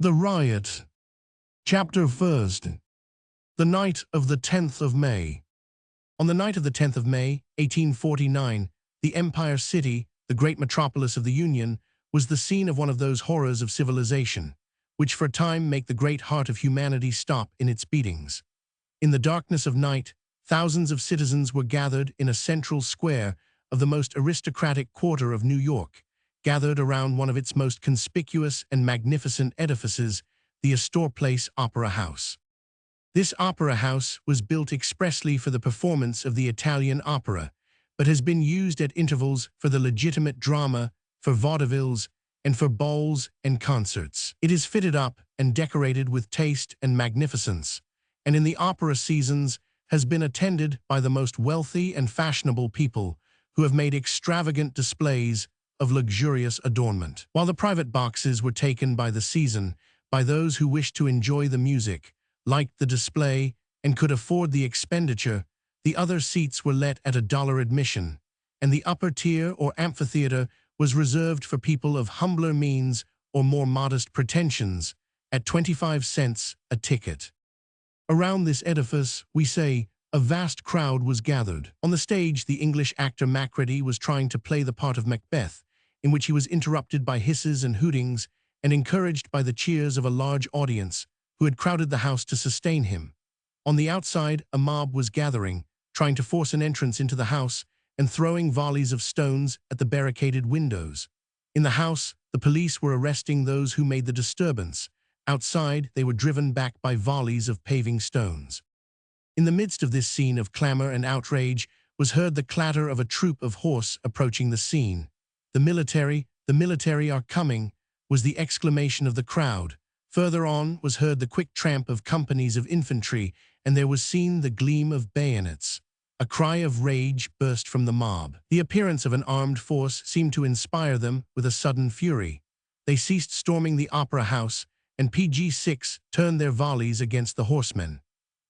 The Riot. Chapter 1st. The night of the 10th of May. On the night of the 10th of May, 1849, the Empire City, the great metropolis of the Union, was the scene of one of those horrors of civilization, which for a time make the great heart of humanity stop in its beatings. In the darkness of night, thousands of citizens were gathered in a central square of the most aristocratic quarter of New York, gathered around one of its most conspicuous and magnificent edifices, the Astor Place Opera House. This opera house was built expressly for the performance of the Italian opera, but has been used at intervals for the legitimate drama, for vaudevilles, and for balls and concerts. It is fitted up and decorated with taste and magnificence, and in the opera seasons has been attended by the most wealthy and fashionable people who have made extravagant displays of luxurious adornment. While the private boxes were taken by the season by those who wished to enjoy the music, liked the display, and could afford the expenditure, the other seats were let at $1 admission, and the upper tier or amphitheater was reserved for people of humbler means or more modest pretensions, at 25 cents a ticket. Around this edifice, we say, a vast crowd was gathered. On the stage, the English actor Macready was trying to play the part of Macbeth, in which he was interrupted by hisses and hootings and encouraged by the cheers of a large audience who had crowded the house to sustain him. On the outside, a mob was gathering, trying to force an entrance into the house and throwing volleys of stones at the barricaded windows. In the house, the police were arresting those who made the disturbance. Outside, they were driven back by volleys of paving stones. In the midst of this scene of clamor and outrage was heard the clatter of a troop of horse approaching the scene. The military are coming," was the exclamation of the crowd. Further on was heard the quick tramp of companies of infantry, and there was seen the gleam of bayonets. A cry of rage burst from the mob. The appearance of an armed force seemed to inspire them with a sudden fury. They ceased storming the opera house, and PG-6 turned their volleys against the horsemen.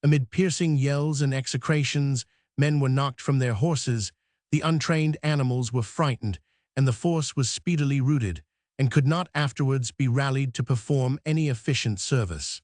Amid piercing yells and execrations, men were knocked from their horses, the untrained animals were frightened, and the force was speedily routed, and could not afterwards be rallied to perform any efficient service.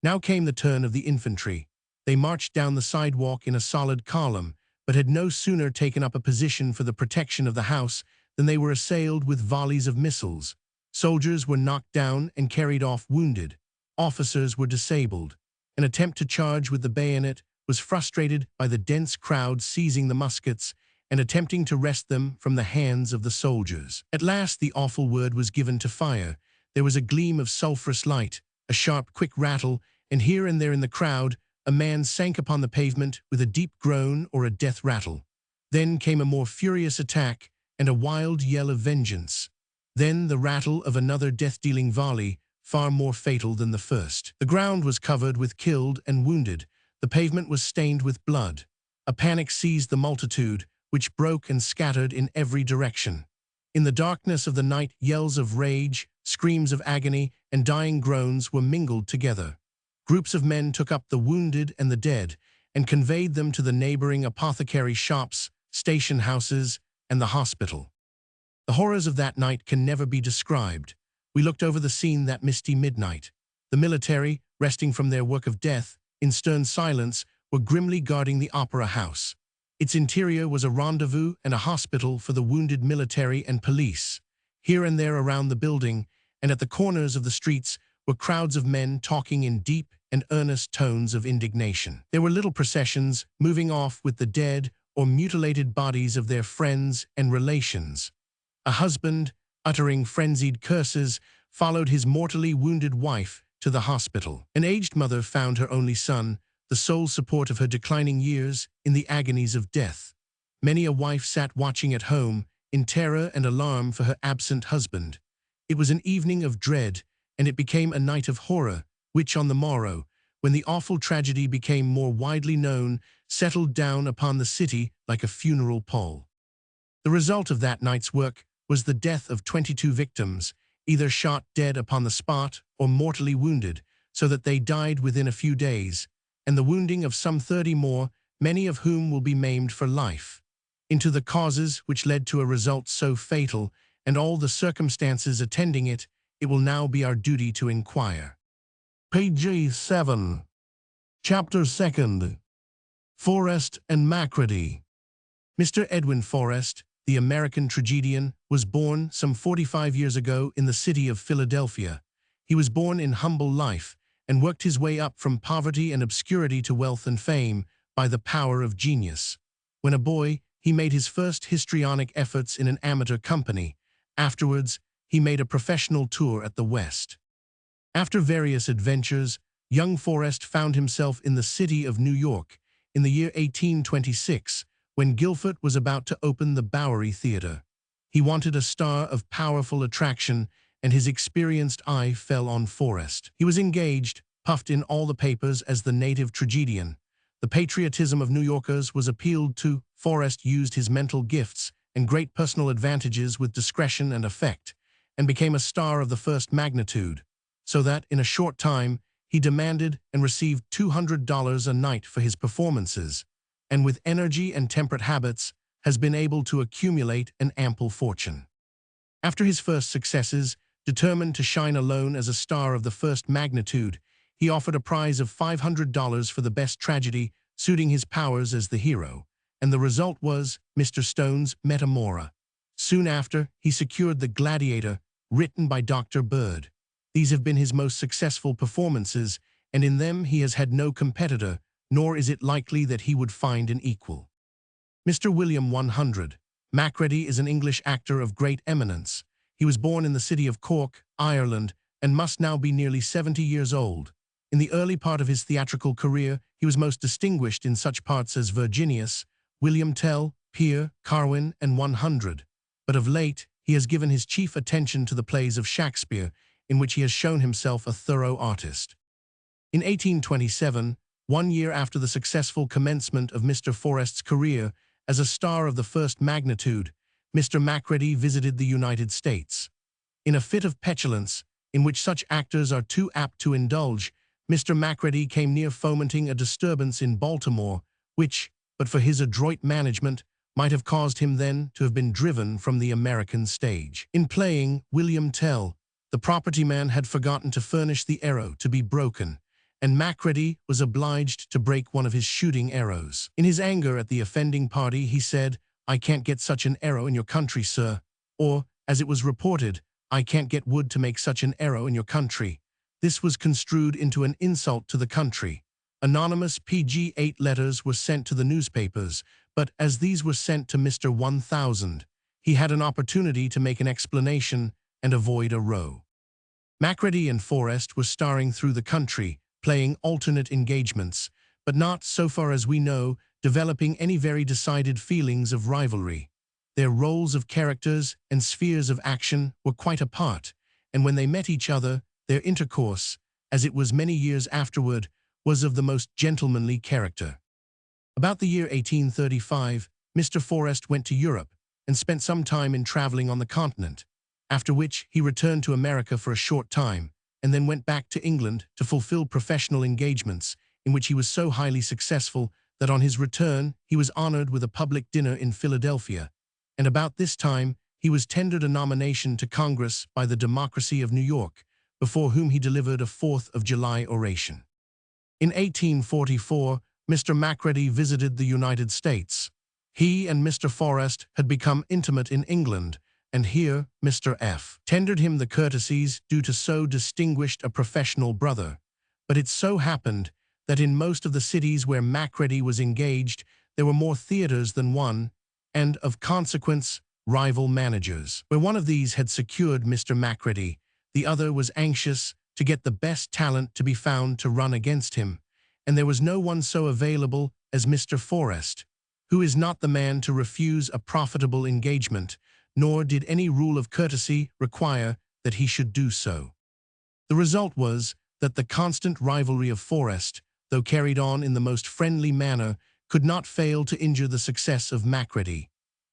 Now came the turn of the infantry. They marched down the sidewalk in a solid column, but had no sooner taken up a position for the protection of the house than they were assailed with volleys of missiles. Soldiers were knocked down and carried off wounded. Officers were disabled. An attempt to charge with the bayonet was frustrated by the dense crowd seizing the muskets and attempting to wrest them from the hands of the soldiers. At last the awful word was given to fire. There was a gleam of sulphurous light, a sharp, quick rattle, and here and there in the crowd, a man sank upon the pavement with a deep groan or a death rattle. Then came a more furious attack and a wild yell of vengeance. Then the rattle of another death-dealing volley, far more fatal than the first. The ground was covered with killed and wounded. The pavement was stained with blood. A panic seized the multitude, which broke and scattered in every direction. In the darkness of the night, yells of rage, screams of agony, and dying groans were mingled together. Groups of men took up the wounded and the dead and conveyed them to the neighboring apothecary shops, station houses, and the hospital. The horrors of that night can never be described. We looked over the scene that misty midnight. The military, resting from their work of death, in stern silence, were grimly guarding the opera house. Its interior was a rendezvous and a hospital for the wounded military and police. Here and there around the building, and at the corners of the streets, were crowds of men talking in deep and earnest tones of indignation. There were little processions moving off with the dead or mutilated bodies of their friends and relations. A husband, uttering frenzied curses, followed his mortally wounded wife to the hospital. An aged mother found her only son, the sole support of her declining years, in the agonies of death. Many a wife sat watching at home, in terror and alarm for her absent husband. It was an evening of dread, and it became a night of horror, which on the morrow, when the awful tragedy became more widely known, settled down upon the city like a funeral pall. The result of that night's work was the death of 22 victims, either shot dead upon the spot or mortally wounded, so that they died within a few days, and the wounding of some 30 more, many of whom will be maimed for life. Into the causes which led to a result so fatal, and all the circumstances attending it, it will now be our duty to inquire. Page 7. Chapter 2. Forrest and Macready. Mr. Edwin Forrest, the American tragedian, was born some 45 years ago in the city of Philadelphia. He was born in humble life and worked his way up from poverty and obscurity to wealth and fame by the power of genius. When a boy, he made his first histrionic efforts in an amateur company. Afterwards, he made a professional tour at the West. After various adventures, young Forrest found himself in the city of New York in the year 1826, when Guilford was about to open the Bowery Theatre. He wanted a star of powerful attraction, and his experienced eye fell on Forrest. He was engaged, puffed in all the papers as the native tragedian. The patriotism of New Yorkers was appealed to. Forrest used his mental gifts and great personal advantages with discretion and effect, and became a star of the first magnitude, so that, in a short time, he demanded and received $200 a night for his performances, and with energy and temperate habits, has been able to accumulate an ample fortune. After his first successes, determined to shine alone as a star of the first magnitude, he offered a prize of $500 for the best tragedy suiting his powers as the hero, and the result was Mr. Stone's Metamora. Soon after, he secured The Gladiator, written by Dr. Bird. These have been his most successful performances, and in them he has had no competitor, nor is it likely that he would find an equal. Mr. William 100. Macready is an English actor of great eminence. He was born in the city of Cork, Ireland, and must now be nearly 70 years old. In the early part of his theatrical career, he was most distinguished in such parts as Virginius, William Tell, Peer, Carwin, and 100. But of late, he has given his chief attention to the plays of Shakespeare, in which he has shown himself a thorough artist. In 1827, 1 year after the successful commencement of Mr. Forrest's career as a star of the first magnitude, Mr. Macready visited the United States. In a fit of petulance, in which such actors are too apt to indulge, Mr. Macready came near fomenting a disturbance in Baltimore, which, but for his adroit management, might have caused him then to have been driven from the American stage. In playing William Tell, the property man had forgotten to furnish the arrow to be broken, and Macready was obliged to break one of his shooting arrows. In his anger at the offending party, he said, "I can't get such an arrow in your country, sir," or, as it was reported, "I can't get wood to make such an arrow in your country." This was construed into an insult to the country. Anonymous PG-8 letters were sent to the newspapers, but as these were sent to Mr. 1000, he had an opportunity to make an explanation and avoid a row. Macready and Forrest were starring through the country, playing alternate engagements, but not, so far as we know, developing any very decided feelings of rivalry. Their roles of characters and spheres of action were quite apart, and when they met each other, their intercourse, as it was many years afterward, was of the most gentlemanly character. About the year 1835, Mr. Forrest went to Europe and spent some time in traveling on the continent, after which he returned to America for a short time, and then went back to England to fulfill professional engagements, in which he was so highly successful that on his return he was honored with a public dinner in Philadelphia, and about this time he was tendered a nomination to Congress by the Democracy of New York, before whom he delivered a 4th of July oration. In 1844, Mr. Macready visited the United States. He and Mr. Forrest had become intimate in England, and here Mr. F. tendered him the courtesies due to so distinguished a professional brother. But it so happened that in most of the cities where Macready was engaged, there were more theaters than one, and, of consequence, rival managers. Where one of these had secured Mr. Macready, the other was anxious to get the best talent to be found to run against him, and there was no one so available as Mr. Forrest, who is not the man to refuse a profitable engagement, nor did any rule of courtesy require that he should do so. The result was that the constant rivalry of Forrest, though carried on in the most friendly manner, could not fail to injure the success of Macready.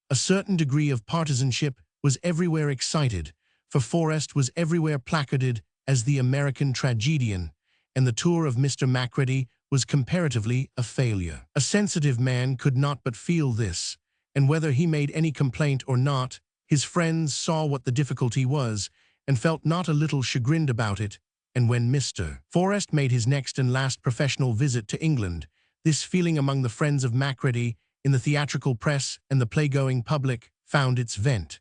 A certain degree of partisanship was everywhere excited, for Forrest was everywhere placarded as the American tragedian, and the tour of Mr. Macready was comparatively a failure. A sensitive man could not but feel this, and whether he made any complaint or not, his friends saw what the difficulty was, and felt not a little chagrined about it, and when Mr. Forrest made his next and last professional visit to England, this feeling among the friends of Macready, in the theatrical press and the play-going public, found its vent.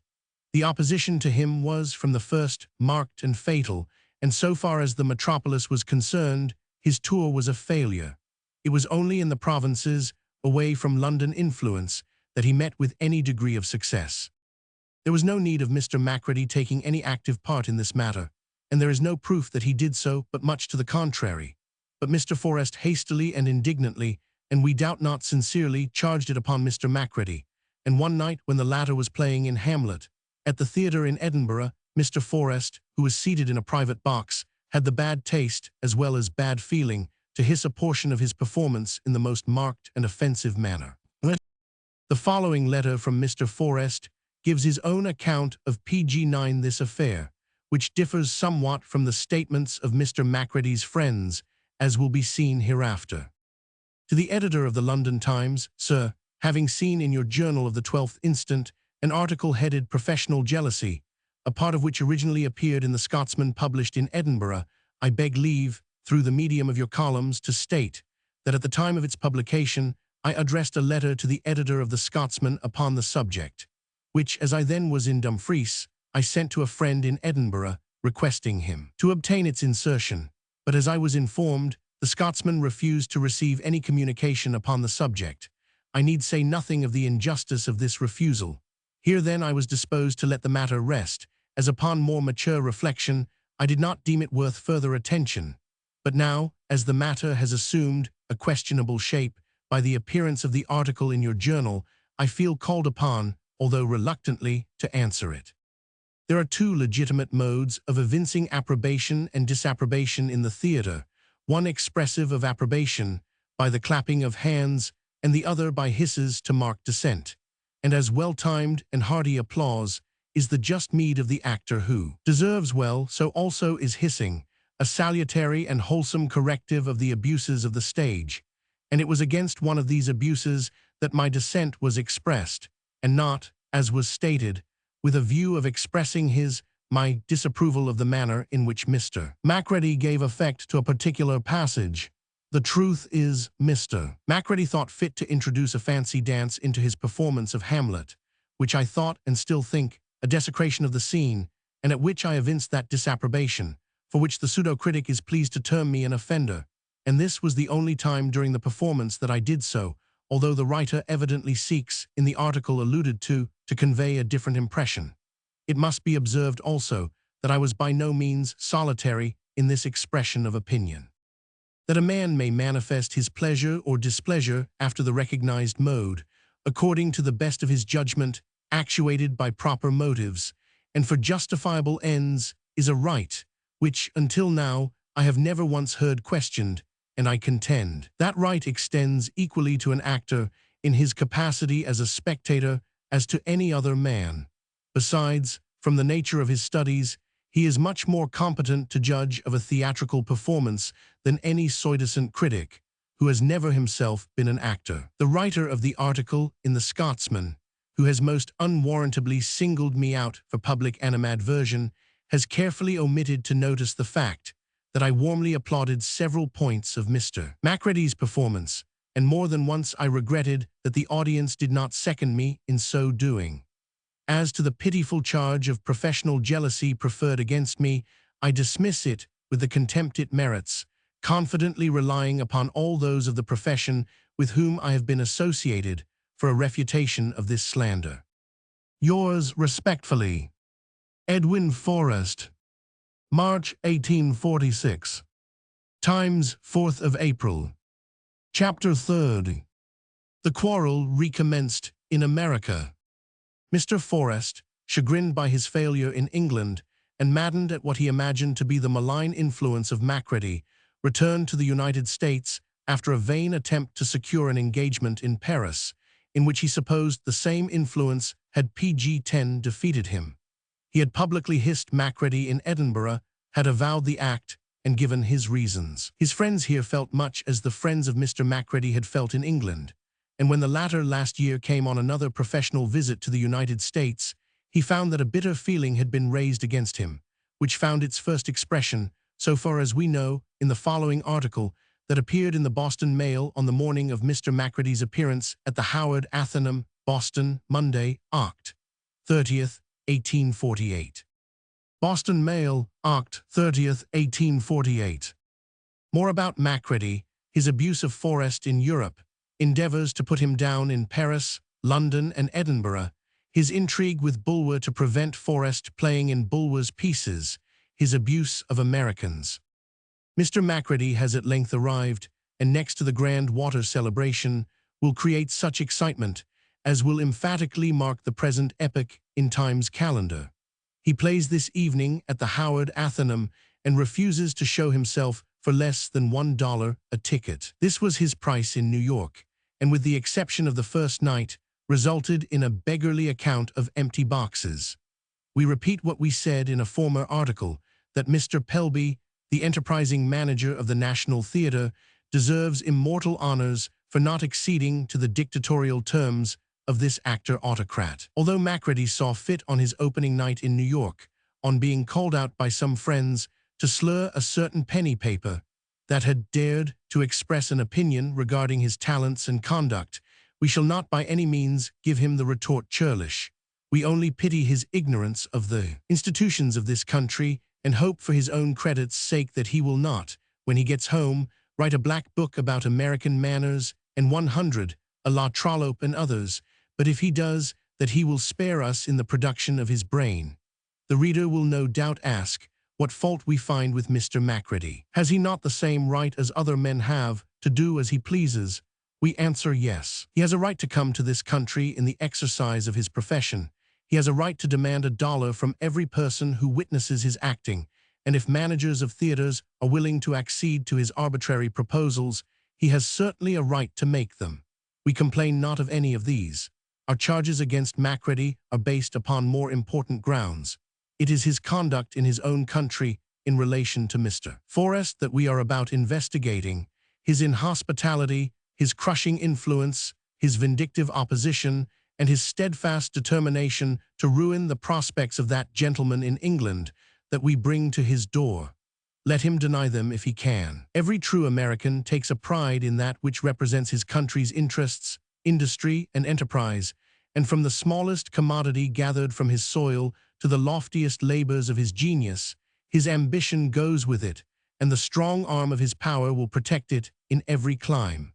The opposition to him was, from the first, marked and fatal, and so far as the metropolis was concerned, his tour was a failure. It was only in the provinces, away from London influence, that he met with any degree of success. There was no need of Mr. Macready taking any active part in this matter, and there is no proof that he did so, but much to the contrary. But Mr. Forrest hastily and indignantly, and we doubt not sincerely, charged it upon Mr. Macready, and one night when the latter was playing in Hamlet, at the theatre in Edinburgh, Mr. Forrest, who was seated in a private box, had the bad taste, as well as bad feeling, to hiss a portion of his performance in the most marked and offensive manner. The following letter from Mr. Forrest gives his own account of pg this affair, which differs somewhat from the statements of Mr. Macready's friends, as will be seen hereafter. To the editor of the London Times, Sir, having seen in your journal of the 12th instant an article headed Professional Jealousy, a part of which originally appeared in the Scotsman published in Edinburgh, I beg leave, through the medium of your columns, to state that at the time of its publication I addressed a letter to the editor of the Scotsman upon the subject, which, as I then was in Dumfries, I sent to a friend in Edinburgh, requesting him to obtain its insertion, but as I was informed, the Scotsman refused to receive any communication upon the subject. I need say nothing of the injustice of this refusal. Here then I was disposed to let the matter rest, as upon more mature reflection I did not deem it worth further attention. But now, as the matter has assumed a questionable shape by the appearance of the article in your journal, I feel called upon, although reluctantly, to answer it. There are two legitimate modes of evincing approbation and disapprobation in the theatre, one expressive of approbation, by the clapping of hands, and the other by hisses to mark dissent. And as well-timed and hearty applause is the just meed of the actor who deserves well, so also is hissing, a salutary and wholesome corrective of the abuses of the stage. And it was against one of these abuses that my dissent was expressed, and not, as was stated, with a view of expressing my disapproval of the manner in which Mr. Macready gave effect to a particular passage. The truth is, Mr. Macready thought fit to introduce a fancy dance into his performance of Hamlet, which I thought, and still think, a desecration of the scene, and at which I evinced that disapprobation, for which the pseudo-critic is pleased to term me an offender. And this was the only time during the performance that I did so, although the writer evidently seeks, in the article alluded to convey a different impression. It must be observed also that I was by no means solitary in this expression of opinion. That a man may manifest his pleasure or displeasure after the recognized mode, according to the best of his judgment, actuated by proper motives, and for justifiable ends, is a right, which, until now, I have never once heard questioned, and I contend that right extends equally to an actor in his capacity as a spectator as to any other man. Besides, from the nature of his studies, he is much more competent to judge of a theatrical performance than any soidicent critic, who has never himself been an actor. The writer of the article in the Scotsman, who has most unwarrantably singled me out for public animadversion, has carefully omitted to notice the fact that I warmly applauded several points of Mr. Macready's performance, and more than once I regretted that the audience did not second me in so doing. As to the pitiful charge of professional jealousy preferred against me, I dismiss it with the contempt it merits, confidently relying upon all those of the profession with whom I have been associated for a refutation of this slander. Yours respectfully, Edwin Forrest. March 1846. Times, 4th of April. Chapter 3rd. The quarrel recommenced in America. Mr. Forrest, chagrined by his failure in England and maddened at what he imagined to be the malign influence of Macready, returned to the United States after a vain attempt to secure an engagement in Paris, in which he supposed the same influence had pg defeated him. He had publicly hissed Macready in Edinburgh, had avowed the act, and given his reasons. His friends here felt much as the friends of Mr. Macready had felt in England, and when the latter last year came on another professional visit to the United States, he found that a bitter feeling had been raised against him, which found its first expression, so far as we know, in the following article that appeared in the Boston Mail on the morning of Mr. Macready's appearance at the Howard Athenaeum, Boston, Monday, Oct. 30th, 1848. Boston Mail, Oct. 30th, 1848. More about Macready, his abuse of Forrest in Europe, endeavours to put him down in Paris, London, and Edinburgh, his intrigue with Bulwer to prevent Forrest playing in Bulwer's pieces, his abuse of Americans. Mr. Macready has at length arrived, and next to the grand water celebration, will create such excitement as will emphatically mark the present epoch in Time's calendar. He plays this evening at the Howard Athenaeum and refuses to show himself for less than $1 a ticket. This was his price in New York, and with the exception of the first night, resulted in a beggarly account of empty boxes. We repeat what we said in a former article, that Mr. Pelby, the enterprising manager of the National Theatre, deserves immortal honors for not acceding to the dictatorial terms of this actor-autocrat. Although Macready saw fit on his opening night in New York, on being called out by some friends to slur a certain penny paper that had dared to express an opinion regarding his talents and conduct, we shall not by any means give him the retort churlish. We only pity his ignorance of the institutions of this country and hope for his own credit's sake that he will not, when he gets home, write a black book about American manners and 100, a La Trollope and others, but if he does, that he will spare us in the production of his brain. The reader will no doubt ask what fault we find with Mr. Macready. Has he not the same right as other men have to do as he pleases? We answer yes. He has a right to come to this country in the exercise of his profession. He has a right to demand $1 from every person who witnesses his acting, and if managers of theaters are willing to accede to his arbitrary proposals, he has certainly a right to make them. We complain not of any of these. Our charges against Macready are based upon more important grounds. It is his conduct in his own country in relation to Mr. Forrest that we are about investigating, his inhospitality, his crushing influence, his vindictive opposition, and his steadfast determination to ruin the prospects of that gentleman in England that we bring to his door. Let him deny them if he can. Every true American takes a pride in that which represents his country's interests, industry, and enterprise, and from the smallest commodity gathered from his soil to the loftiest labors of his genius, his ambition goes with it, and the strong arm of his power will protect it in every clime.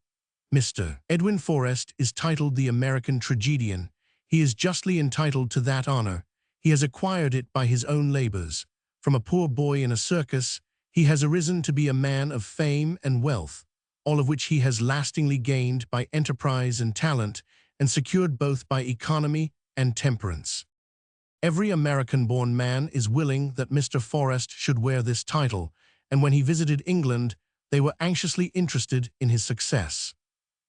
Mr. Edwin Forrest is titled the American Tragedian. He is justly entitled to that honor. He has acquired it by his own labors. From a poor boy in a circus, he has arisen to be a man of fame and wealth, all of which he has lastingly gained by enterprise and talent, and secured both by economy and temperance. Every American-born man is willing that Mr. Forrest should wear this title, and when he visited England, they were anxiously interested in his success.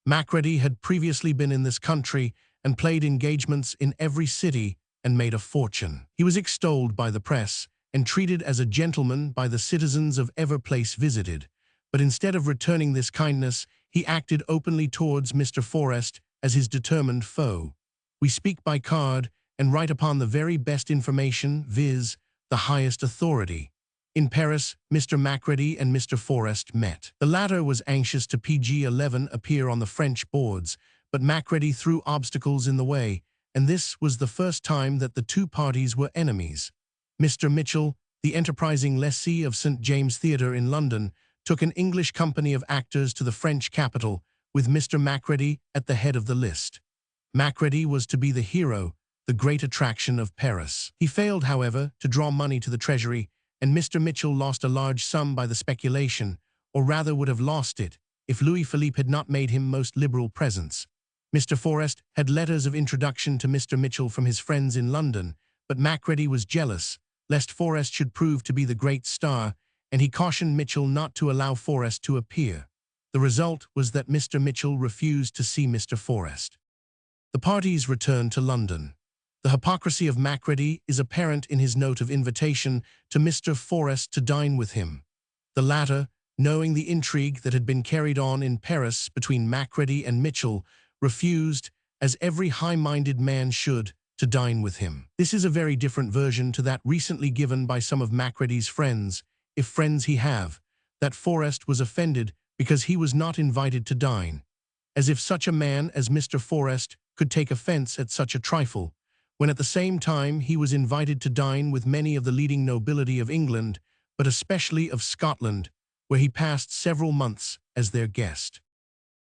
Macready had previously been in this country and played engagements in every city and made a fortune. He was extolled by the press and treated as a gentleman by the citizens of every place visited, but instead of returning this kindness, he acted openly towards Mr. Forrest as his determined foe. We speak by card and write upon the very best information, viz., the highest authority. In Paris, Mr. Macready and Mr. Forrest met. The latter was anxious to pg-11 appear on the French boards, but Macready threw obstacles in the way, and this was the first time that the two parties were enemies. Mr. Mitchell, the enterprising lessee of St. James Theatre in London, took an English company of actors to the French capital, with Mr. Macready at the head of the list. Macready was to be the hero, the great attraction of Paris. He failed, however, to draw money to the treasury, and Mr. Mitchell lost a large sum by the speculation, or rather would have lost it, if Louis Philippe had not made him most liberal presents. Mr. Forrest had letters of introduction to Mr. Mitchell from his friends in London, but Macready was jealous, lest Forrest should prove to be the great star, and he cautioned Mitchell not to allow Forrest to appear. The result was that Mr. Mitchell refused to see Mr. Forrest. The parties returned to London. The hypocrisy of Macready is apparent in his note of invitation to Mr. Forrest to dine with him. The latter, knowing the intrigue that had been carried on in Paris between Macready and Mitchell, refused, as every high-minded man should, to dine with him. This is a very different version to that recently given by some of Macready's friends, if friends he have, that Forrest was offended because he was not invited to dine, as if such a man as Mr. Forrest could take offense at such a trifle, when at the same time he was invited to dine with many of the leading nobility of England, but especially of Scotland, where he passed several months as their guest.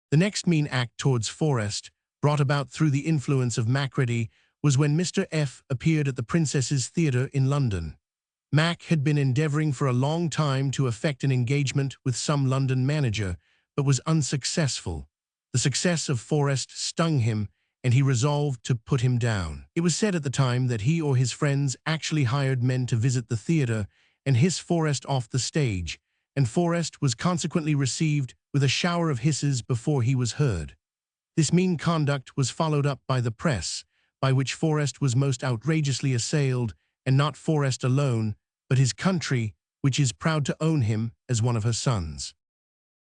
The next mean act towards Forrest, brought about through the influence of Macready, was when Mr. F. appeared at the Princess's Theatre in London. Mac had been endeavoring for a long time to effect an engagement with some London manager, but was unsuccessful. The success of Forrest stung him, and he resolved to put him down. It was said at the time that he or his friends actually hired men to visit the theatre and hiss Forrest off the stage, and Forrest was consequently received with a shower of hisses before he was heard. This mean conduct was followed up by the press, by which Forrest was most outrageously assailed, and not Forrest alone, but his country, which is proud to own him as one of her sons.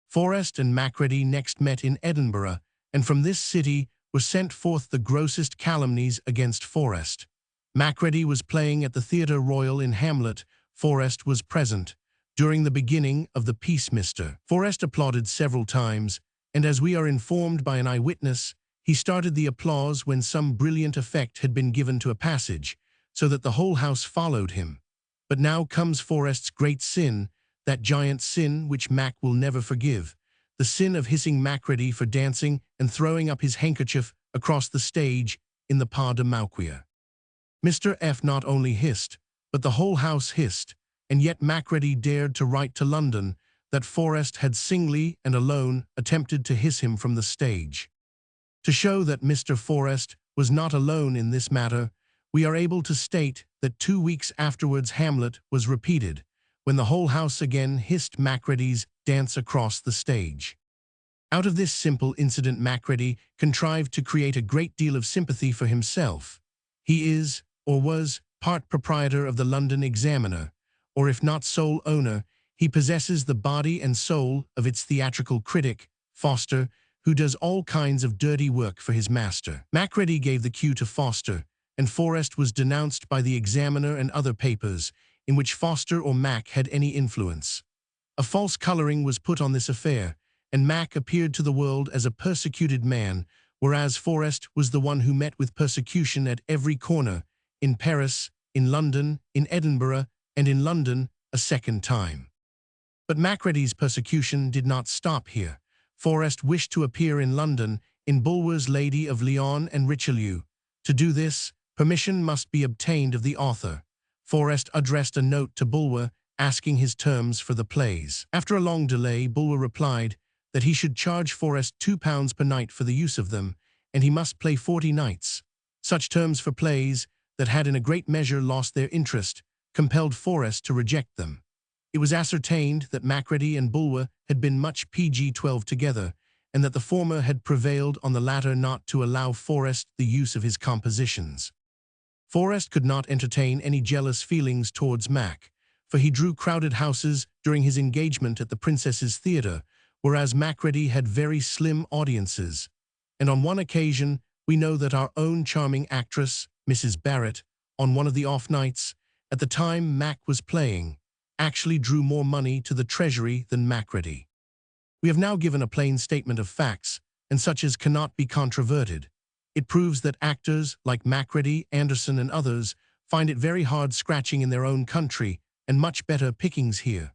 Forrest and Macready next met in Edinburgh, and from this city were sent forth the grossest calumnies against Forrest. Macready was playing at the Theatre Royal in Hamlet. Forrest was present during the beginning of the piece. Mr. Forrest applauded several times, and as we are informed by an eyewitness, he started the applause when some brilliant effect had been given to a passage, so that the whole house followed him. But now comes Forrest's great sin, that giant sin which Mac will never forgive, the sin of hissing Macready for dancing and throwing up his handkerchief across the stage in the Pas de Mauquia. Mr. F. not only hissed, but the whole house hissed, and yet Macready dared to write to London that Forrest had singly and alone attempted to hiss him from the stage. To show that Mr. Forrest was not alone in this matter, we are able to state that 2 weeks afterwards Hamlet was repeated, when the whole house again hissed Macready's dance across the stage. Out of this simple incident Macready contrived to create a great deal of sympathy for himself. He is, or was, part proprietor of the London Examiner, or if not sole owner, he possesses the body and soul of its theatrical critic, Foster, who does all kinds of dirty work for his master. Macready gave the cue to Foster, and Forrest was denounced by the Examiner and other papers in which Foster or Mac had any influence. A false colouring was put on this affair, and Mac appeared to the world as a persecuted man, whereas Forrest was the one who met with persecution at every corner, in Paris, in London, in Edinburgh, and in London a second time. But Macready's persecution did not stop here. Forrest wished to appear in London in Bulwer's Lady of Lyon and Richelieu. To do this, permission must be obtained of the author. Forrest addressed a note to Bulwer asking his terms for the plays. After a long delay, Bulwer replied that he should charge Forrest £2 per night for the use of them, and he must play 40 nights. Such terms for plays that had in a great measure lost their interest compelled Forrest to reject them. It was ascertained that Macready and Bulwer had been much PG-12 together, and that the former had prevailed on the latter not to allow Forrest the use of his compositions. Forrest could not entertain any jealous feelings towards Mac, for he drew crowded houses during his engagement at the Princess's Theatre, whereas Macready had very slim audiences. And on one occasion, we know that our own charming actress, Mrs. Barrett, on one of the off nights, at the time Mac was playing, actually drew more money to the treasury than Macready. We have now given a plain statement of facts, and such as cannot be controverted. It proves that actors like Macready, Anderson, and others find it very hard scratching in their own country, and much better pickings here.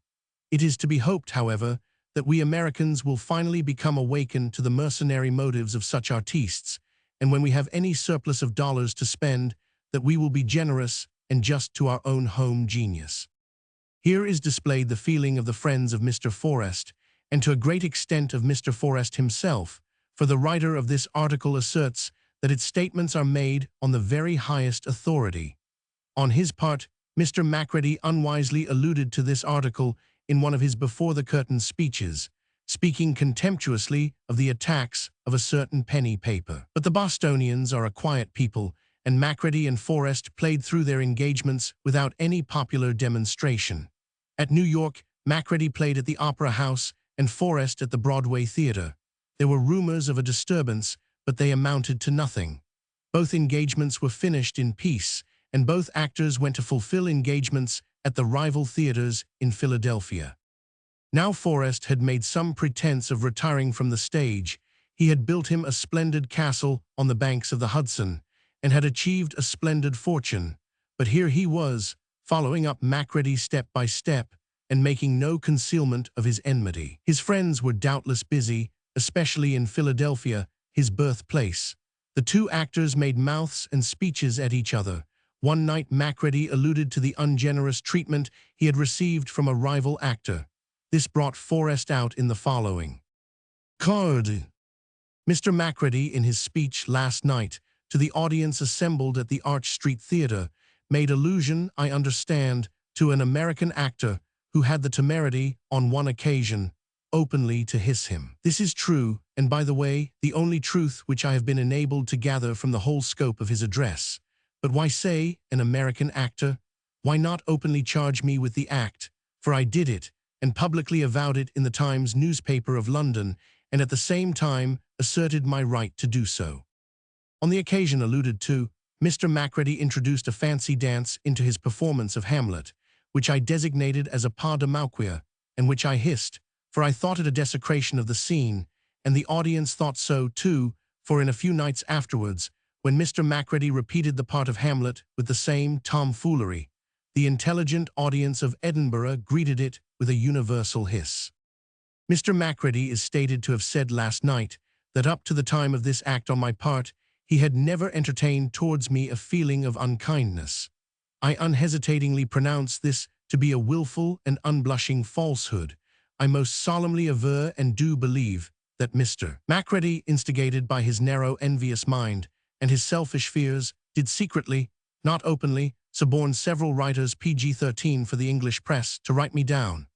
It is to be hoped, however, that we Americans will finally become awakened to the mercenary motives of such artistes, and when we have any surplus of dollars to spend, that we will be generous and just to our own home genius. Here is displayed the feeling of the friends of Mr. Forrest, and to a great extent of Mr. Forrest himself, for the writer of this article asserts that its statements are made on the very highest authority. On his part, Mr. Macready unwisely alluded to this article in one of his before-the-curtain speeches, speaking contemptuously of the attacks of a certain penny paper. But the Bostonians are a quiet people, and Macready and Forrest played through their engagements without any popular demonstration. At New York, Macready played at the Opera House and Forrest at the Broadway Theatre. There were rumors of a disturbance, but they amounted to nothing. Both engagements were finished in peace, and both actors went to fulfill engagements at the rival theaters in Philadelphia. Now Forrest had made some pretense of retiring from the stage. He had built him a splendid castle on the banks of the Hudson, and had achieved a splendid fortune. But here he was, following up Macready step by step, and making no concealment of his enmity. His friends were doubtless busy, especially in Philadelphia, his birthplace. The two actors made mouths and speeches at each other. One night Macready alluded to the ungenerous treatment he had received from a rival actor. This brought Forrest out in the following card. Mr. Macready, in his speech last night to the audience assembled at the Arch Street Theatre, made allusion, I understand, to an American actor who had the temerity, on one occasion, openly to hiss him. This is true, and by the way, the only truth which I have been enabled to gather from the whole scope of his address. But why say an American actor? Why not openly charge me with the act? For I did it, and publicly avowed it in the Times newspaper of London, and at the same time asserted my right to do so. On the occasion alluded to, Mr. Macready introduced a fancy dance into his performance of Hamlet, which I designated as a pas de Mauquia, and which I hissed, for I thought it a desecration of the scene, and the audience thought so too, for in a few nights afterwards, when Mr. Macready repeated the part of Hamlet with the same tomfoolery, the intelligent audience of Edinburgh greeted it with a universal hiss. Mr. Macready is stated to have said last night that up to the time of this act on my part, he had never entertained towards me a feeling of unkindness. I unhesitatingly pronounce this to be a willful and unblushing falsehood. I most solemnly aver and do believe that Mr. Macready, instigated by his narrow, envious mind and his selfish fears, did secretly, not openly, suborn several writers PG-13 for the English press to write me down.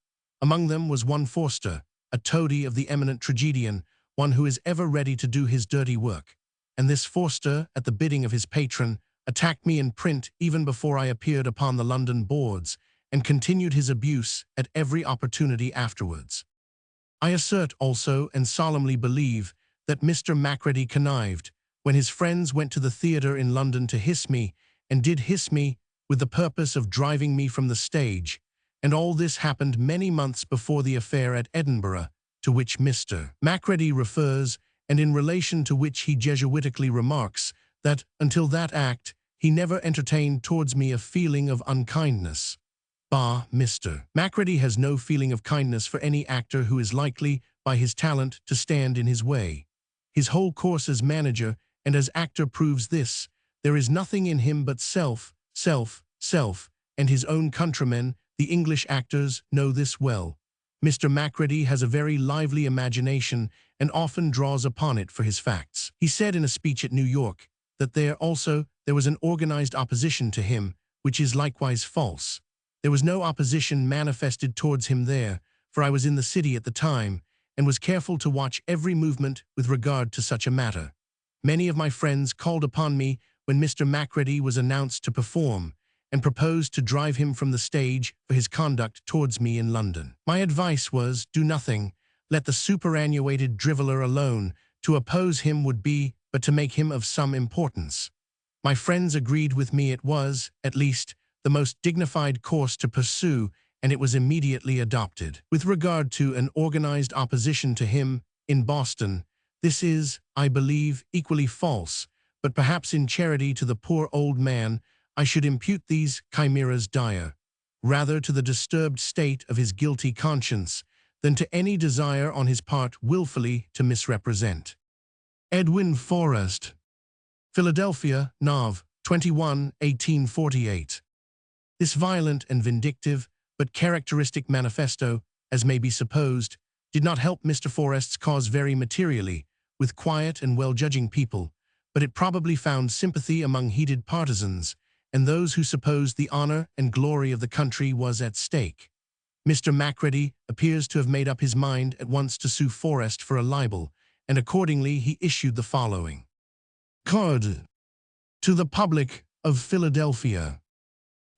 Among them was one Forster, a toady of the eminent tragedian, one who is ever ready to do his dirty work. And this Forster, at the bidding of his patron, attacked me in print even before I appeared upon the London boards, and continued his abuse at every opportunity afterwards. I assert also and solemnly believe that Mr. Macready connived, when his friends went to the theatre in London to hiss me, and did hiss me, with the purpose of driving me from the stage, and all this happened many months before the affair at Edinburgh, to which Mr. Macready refers, and in relation to which he Jesuitically remarks that, until that act, he never entertained towards me a feeling of unkindness. Bah, Mr. Macready has no feeling of kindness for any actor who is likely, by his talent, to stand in his way. His whole course as manager and as actor proves this. There is nothing in him but self, and his own countrymen, the English actors, know this well. Mr. Macready has a very lively imagination and often draws upon it for his facts. He said in a speech at New York that there was an organized opposition to him, which is likewise false. There was no opposition manifested towards him there, for I was in the city at the time, and was careful to watch every movement with regard to such a matter. Many of my friends called upon me when Mr. Macready was announced to perform, and proposed to drive him from the stage for his conduct towards me in London. My advice was, do nothing, let the superannuated driveler alone. To oppose him would be but to make him of some importance. My friends agreed with me it was, at least, the most dignified course to pursue, and it was immediately adopted. With regard to an organized opposition to him in Boston, this is, I believe, equally false, but perhaps in charity to the poor old man, I should impute these chimeras dire, rather to the disturbed state of his guilty conscience, than to any desire on his part willfully to misrepresent. Edwin Forrest, Philadelphia, Nov. 21, 1848. This violent and vindictive, but characteristic manifesto, as may be supposed, did not help Mr. Forrest's cause very materially, with quiet and well-judging people, but it probably found sympathy among heated partisans, and those who supposed the honor and glory of the country was at stake. Mr. Macready appears to have made up his mind at once to sue Forrest for a libel, and accordingly he issued the following card to the public of Philadelphia.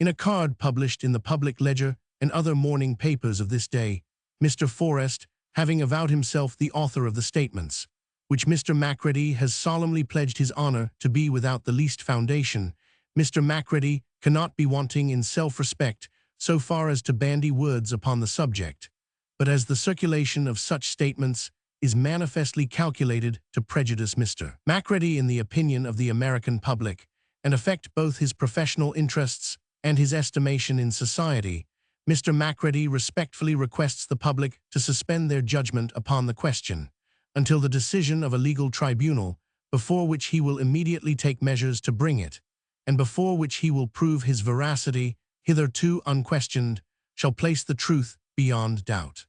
In a card published in the Public Ledger and other morning papers of this day, Mr. Forrest, having avowed himself the author of the statements, which Mr. Macready has solemnly pledged his honor to be without the least foundation, Mr. Macready cannot be wanting in self-respect so far as to bandy words upon the subject, but as the circulation of such statements is manifestly calculated to prejudice Mr. Macready in the opinion of the American public, and affect both his professional interests and his estimation in society, Mr. Macready respectfully requests the public to suspend their judgment upon the question, until the decision of a legal tribunal, before which he will immediately take measures to bring it, and before which he will prove his veracity, hitherto unquestioned, shall place the truth beyond doubt.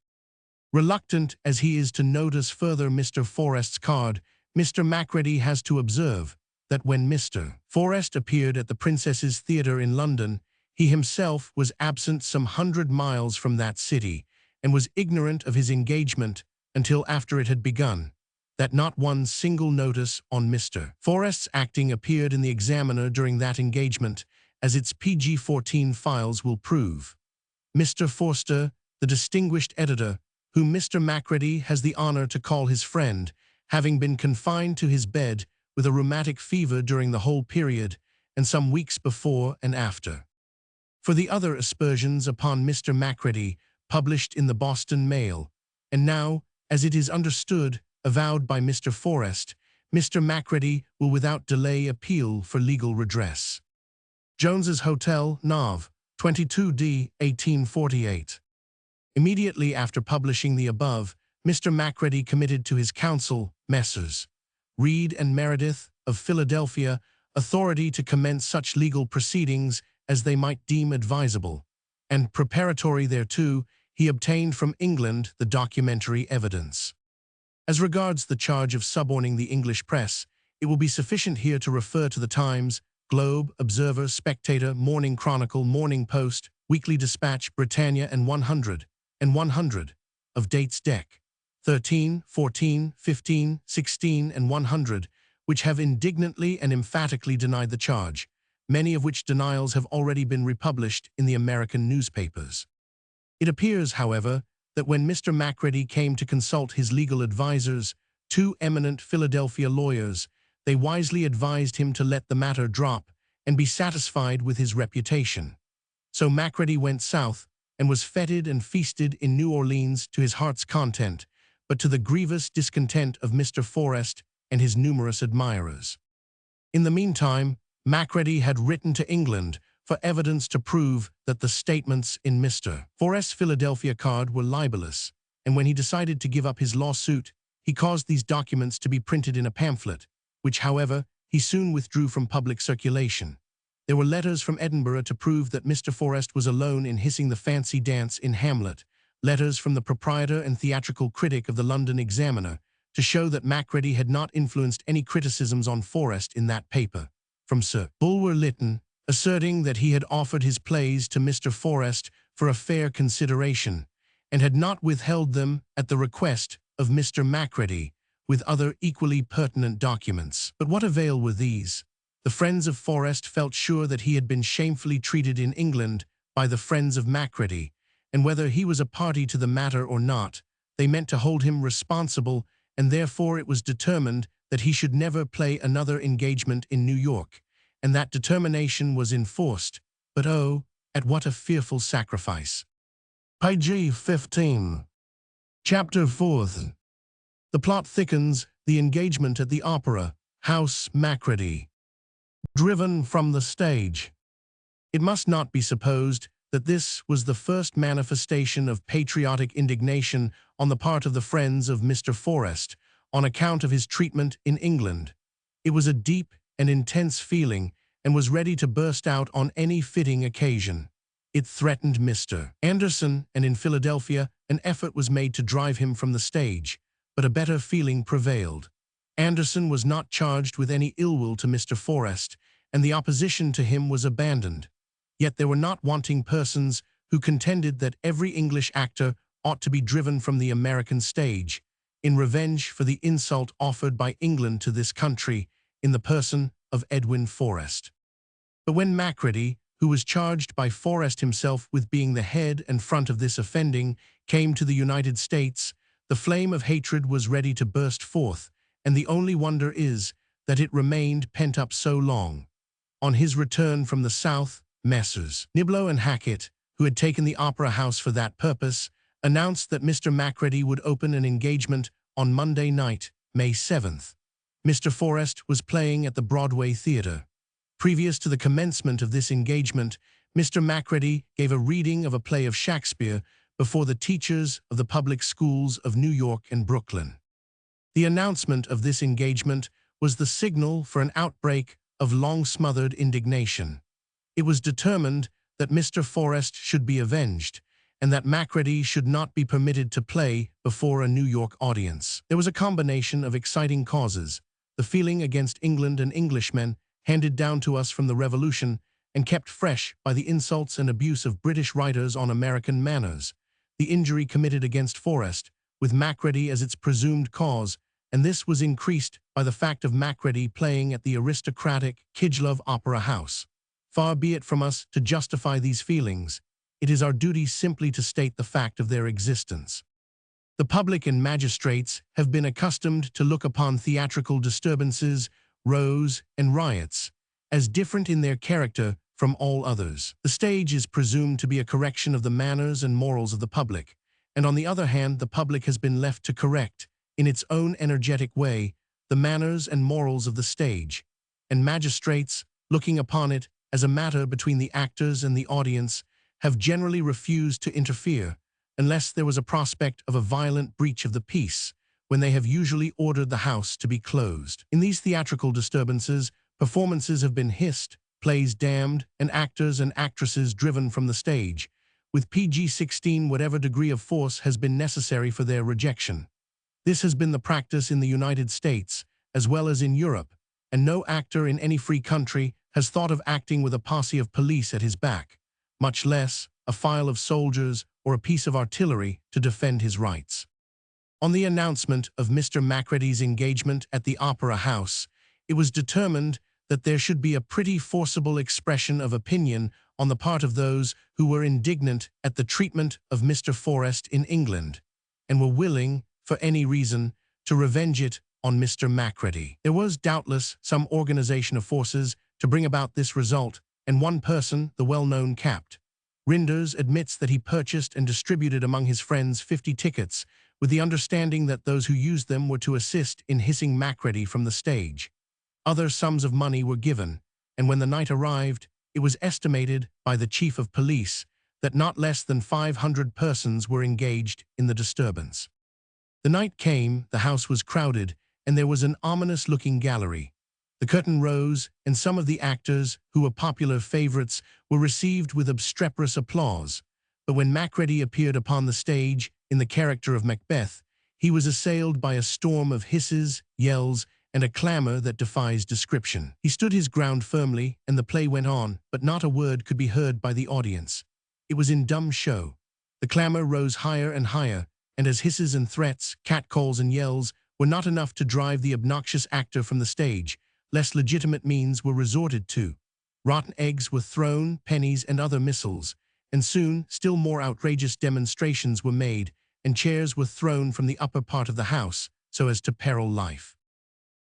Reluctant as he is to notice further Mr. Forrest's card, Mr. Macready has to observe that when Mr. Forrest appeared at the Princess's Theatre in London, he himself was absent some 100 miles from that city, and was ignorant of his engagement until after it had begun, that not one single notice on Mr. Forrest's acting appeared in the Examiner during that engagement, as its PG-14 files will prove. Mr. Forster, the distinguished editor, whom Mr. Macready has the honor to call his friend, having been confined to his bed with a rheumatic fever during the whole period, and some weeks before and after. For the other aspersions upon Mr. Macready, published in the Boston Mail, and now, as it is understood, avowed by Mr. Forrest, Mr. Macready will without delay appeal for legal redress. Jones's Hotel, Nov. 22d, 1848. Immediately after publishing the above, Mr. Macready committed to his counsel, Messrs. Reed and Meredith, of Philadelphia, authority to commence such legal proceedings as they might deem advisable, and preparatory thereto, he obtained from England the documentary evidence. As regards the charge of suborning the English press, it will be sufficient here to refer to the Times, Globe, Observer, Spectator, Morning Chronicle, Morning Post, Weekly Dispatch, Britannia, and 100 of dates Dec. 13, 14, 15, 16, and 100, which have indignantly and emphatically denied the charge, many of which denials have already been republished in the American newspapers. It appears, however, that when Mr. Macready came to consult his legal advisers, two eminent Philadelphia lawyers, they wisely advised him to let the matter drop and be satisfied with his reputation. So Macready went south and was feted and feasted in New Orleans to his heart's content, but to the grievous discontent of Mr. Forrest and his numerous admirers. In the meantime, Macready had written to England for evidence to prove that the statements in Mr. Forrest's Philadelphia card were libelous, and when he decided to give up his lawsuit, he caused these documents to be printed in a pamphlet, which, however, he soon withdrew from public circulation. There were letters from Edinburgh to prove that Mr. Forrest was alone in hissing the fancy dance in Hamlet, letters from the proprietor and theatrical critic of the London Examiner to show that Macready had not influenced any criticisms on Forrest in that paper, from Sir Bulwer Lytton, asserting that he had offered his plays to Mr. Forrest for a fair consideration, and had not withheld them at the request of Mr. Macready, with other equally pertinent documents. But what avail were these? The friends of Forrest felt sure that he had been shamefully treated in England by the friends of Macready, and whether he was a party to the matter or not, they meant to hold him responsible, and therefore it was determined that he should never play another engagement in New York, and that determination was enforced, but oh, at what a fearful sacrifice. Page 15. Chapter 4th. The plot thickens, the engagement at the Opera House, Macready driven from the stage. It must not be supposed that this was the first manifestation of patriotic indignation on the part of the friends of Mr. Forrest on account of his treatment in England. It was a deep and intense feeling, and was ready to burst out on any fitting occasion. It threatened Mr. Anderson, and in Philadelphia an effort was made to drive him from the stage, but a better feeling prevailed. Anderson was not charged with any ill will to Mr. Forrest, and the opposition to him was abandoned. Yet there were not wanting persons who contended that every English actor ought to be driven from the American stage, in revenge for the insult offered by England to this country in the person of Edwin Forrest. But when Macready, who was charged by Forrest himself with being the head and front of this offending, came to the United States, the flame of hatred was ready to burst forth, and the only wonder is that it remained pent up so long. On his return from the south, Messrs. Niblo and Hackett, who had taken the opera house for that purpose, announced that Mr. Macready would open an engagement on Monday night, May 7th. Mr. Forrest was playing at the Broadway Theatre. Previous to the commencement of this engagement, Mr. Macready gave a reading of a play of Shakespeare before the teachers of the public schools of New York and Brooklyn. The announcement of this engagement was the signal for an outbreak of long-smothered indignation. It was determined that Mr. Forrest should be avenged, and that Macready should not be permitted to play before a New York audience. There was a combination of exciting causes: the feeling against England and Englishmen, handed down to us from the Revolution, and kept fresh by the insults and abuse of British writers on American manners; the injury committed against Forrest, with Macready as its presumed cause, and this was increased by the fact of Macready playing at the aristocratic Kidgelove Opera House. Far be it from us to justify these feelings. It is our duty simply to state the fact of their existence. The public and magistrates have been accustomed to look upon theatrical disturbances, rows, and riots as different in their character from all others. The stage is presumed to be a correction of the manners and morals of the public, and on the other hand, the public has been left to correct, in its own energetic way, the manners and morals of the stage, and magistrates, looking upon it as a matter between the actors and the audience, have generally refused to interfere, unless there was a prospect of a violent breach of the peace, when they have usually ordered the house to be closed. In these theatrical disturbances, performances have been hissed, plays damned, and actors and actresses driven from the stage, with PG-16 whatever degree of force has been necessary for their rejection. This has been the practice in the United States, as well as in Europe, and no actor in any free country has thought of acting with a posse of police at his back, much less a file of soldiers or a piece of artillery to defend his rights. On the announcement of Mr. Macready's engagement at the Opera House, it was determined that there should be a pretty forcible expression of opinion on the part of those who were indignant at the treatment of Mr. Forrest in England, and were willing, for any reason, to revenge it on Mr. Macready. There was, doubtless, some organization of forces to bring about this result, and one person, the well-known Capt. Rinders, admits that he purchased and distributed among his friends 50 tickets, with the understanding that those who used them were to assist in hissing Macready from the stage. Other sums of money were given, and when the night arrived, it was estimated by the chief of police that not less than 500 persons were engaged in the disturbance. The night came, the house was crowded, and there was an ominous-looking gallery. The curtain rose, and some of the actors, who were popular favorites, were received with obstreperous applause. But when Macready appeared upon the stage, in the character of Macbeth, he was assailed by a storm of hisses, yells, and a clamor that defies description. He stood his ground firmly, and the play went on, but not a word could be heard by the audience. It was in dumb show. The clamor rose higher and higher, and as hisses and threats, catcalls and yells were not enough to drive the obnoxious actor from the stage, less legitimate means were resorted to. Rotten eggs were thrown, pennies and other missiles, and soon still more outrageous demonstrations were made, and chairs were thrown from the upper part of the house, so as to peril life.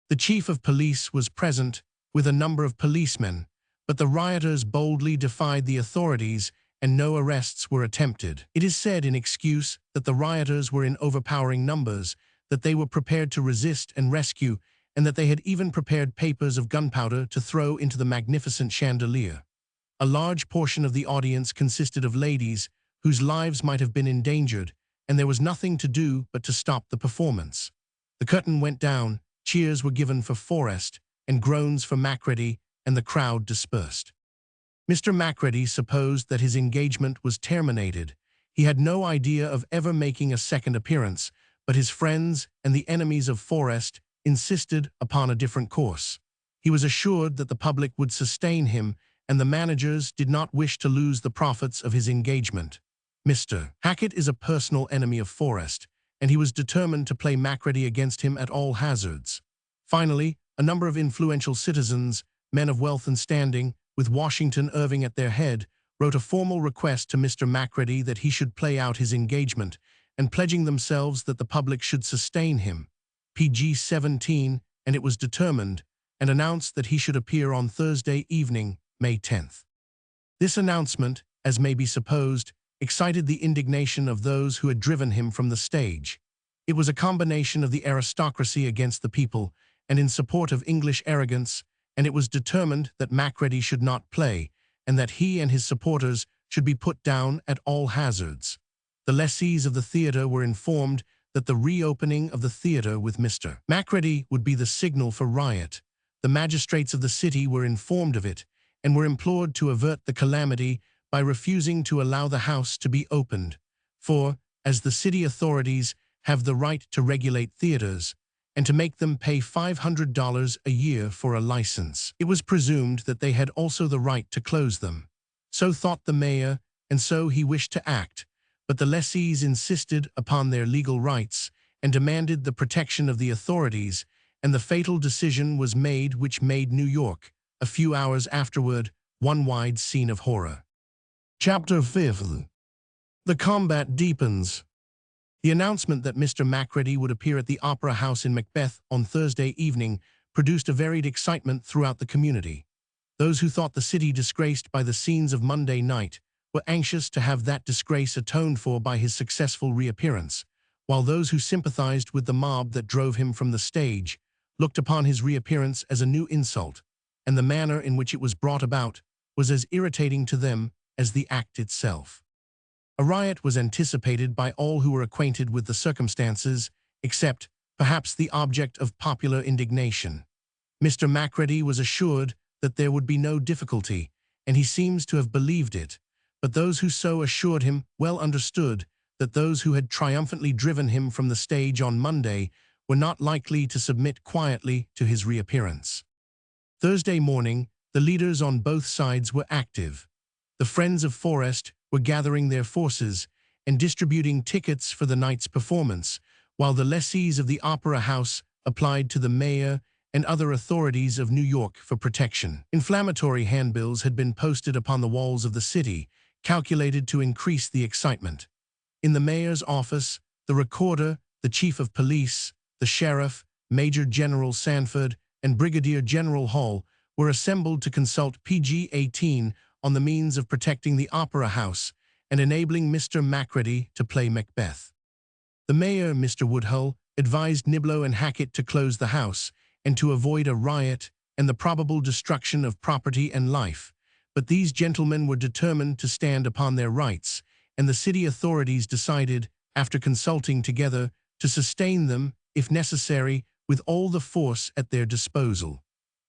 The chief of police was present, with a number of policemen, but the rioters boldly defied the authorities, and no arrests were attempted. It is said in excuse that the rioters were in overpowering numbers, that they were prepared to resist and rescue, and that they had even prepared papers of gunpowder to throw into the magnificent chandelier. A large portion of the audience consisted of ladies, whose lives might have been endangered, and there was nothing to do but to stop the performance. The curtain went down, cheers were given for Forrest, and groans for Macready, and the crowd dispersed. Mr. Macready supposed that his engagement was terminated. He had no idea of ever making a second appearance, but his friends and the enemies of Forrest insisted upon a different course. He was assured that the public would sustain him, and the managers did not wish to lose the profits of his engagement. Mr. Hackett is a personal enemy of Forrest, and he was determined to play Macready against him at all hazards. Finally, a number of influential citizens, men of wealth and standing, with Washington Irving at their head, wrote a formal request to Mr. Macready that he should play out his engagement, and pledging themselves that the public should sustain him. PG-17, and it was determined and announced that he should appear on Thursday evening, May 10th. This announcement, as may be supposed, excited the indignation of those who had driven him from the stage. It was a combination of the aristocracy against the people and in support of English arrogance, and it was determined that Macready should not play, and that he and his supporters should be put down at all hazards. The lessees of the theatre were informed that the reopening of the theatre with Mr. Macready would be the signal for riot. The magistrates of the city were informed of it, and were implored to avert the calamity by refusing to allow the house to be opened, for, as the city authorities have the right to regulate theatres, and to make them pay $500 a year for a license, it was presumed that they had also the right to close them. So thought the mayor, and so he wished to act, but the lessees insisted upon their legal rights and demanded the protection of the authorities, and the fatal decision was made which made New York, a few hours afterward, one wide scene of horror. Chapter 5. The combat deepens. The announcement that Mr. Macready would appear at the Opera House in Macbeth on Thursday evening produced a varied excitement throughout the community. Those who thought the city disgraced by the scenes of Monday night were anxious to have that disgrace atoned for by his successful reappearance, while those who sympathized with the mob that drove him from the stage looked upon his reappearance as a new insult, and the manner in which it was brought about was as irritating to them as the act itself. A riot was anticipated by all who were acquainted with the circumstances, except, perhaps, the object of popular indignation. Mr. Macready was assured that there would be no difficulty, and he seems to have believed it, but those who so assured him well understood that those who had triumphantly driven him from the stage on Monday were not likely to submit quietly to his reappearance. Thursday morning, the leaders on both sides were active. The friends of Forrest were gathering their forces and distributing tickets for the night's performance, while the lessees of the Opera House applied to the mayor and other authorities of New York for protection. Inflammatory handbills had been posted upon the walls of the city, calculated to increase the excitement. In the mayor's office, the recorder, the chief of police, the sheriff, Major General Sanford, and Brigadier General Hall were assembled to consult PG-18 on the means of protecting the Opera House and enabling Mr. Macready to play Macbeth. The mayor, Mr. Woodhull, advised Niblo and Hackett to close the house and to avoid a riot and the probable destruction of property and life, but these gentlemen were determined to stand upon their rights, and the city authorities decided, after consulting together, to sustain them, if necessary, with all the force at their disposal.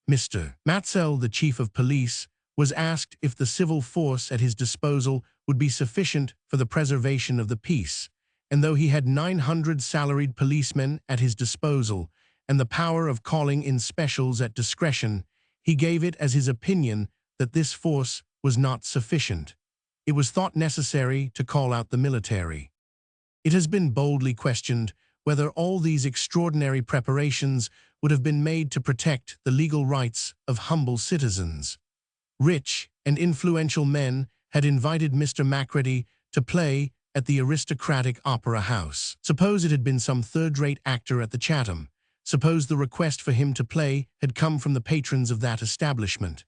Mr. Matsell, the chief of police, was asked if the civil force at his disposal would be sufficient for the preservation of the peace, and though he had 900 salaried policemen at his disposal and the power of calling in specials at discretion, he gave it as his opinion that this force was not sufficient. It was thought necessary to call out the military. It has been boldly questioned whether all these extraordinary preparations would have been made to protect the legal rights of humble citizens. Rich and influential men had invited Mr. Macready to play at the aristocratic Opera House. Suppose it had been some third-rate actor at the Chatham. Suppose the request for him to play had come from the patrons of that establishment.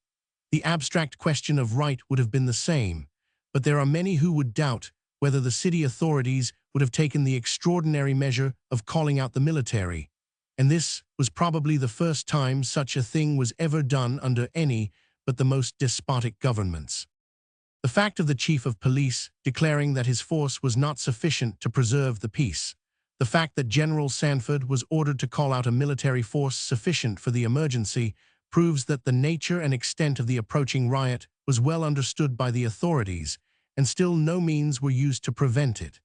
The abstract question of right would have been the same, but there are many who would doubt whether the city authorities would have taken the extraordinary measure of calling out the military, and this was probably the first time such a thing was ever done under any but the most despotic governments. The fact of the chief of police declaring that his force was not sufficient to preserve the peace, the fact that General Sanford was ordered to call out a military force sufficient for the emergency, proves that the nature and extent of the approaching riot was well understood by the authorities, and still no means were used to prevent it.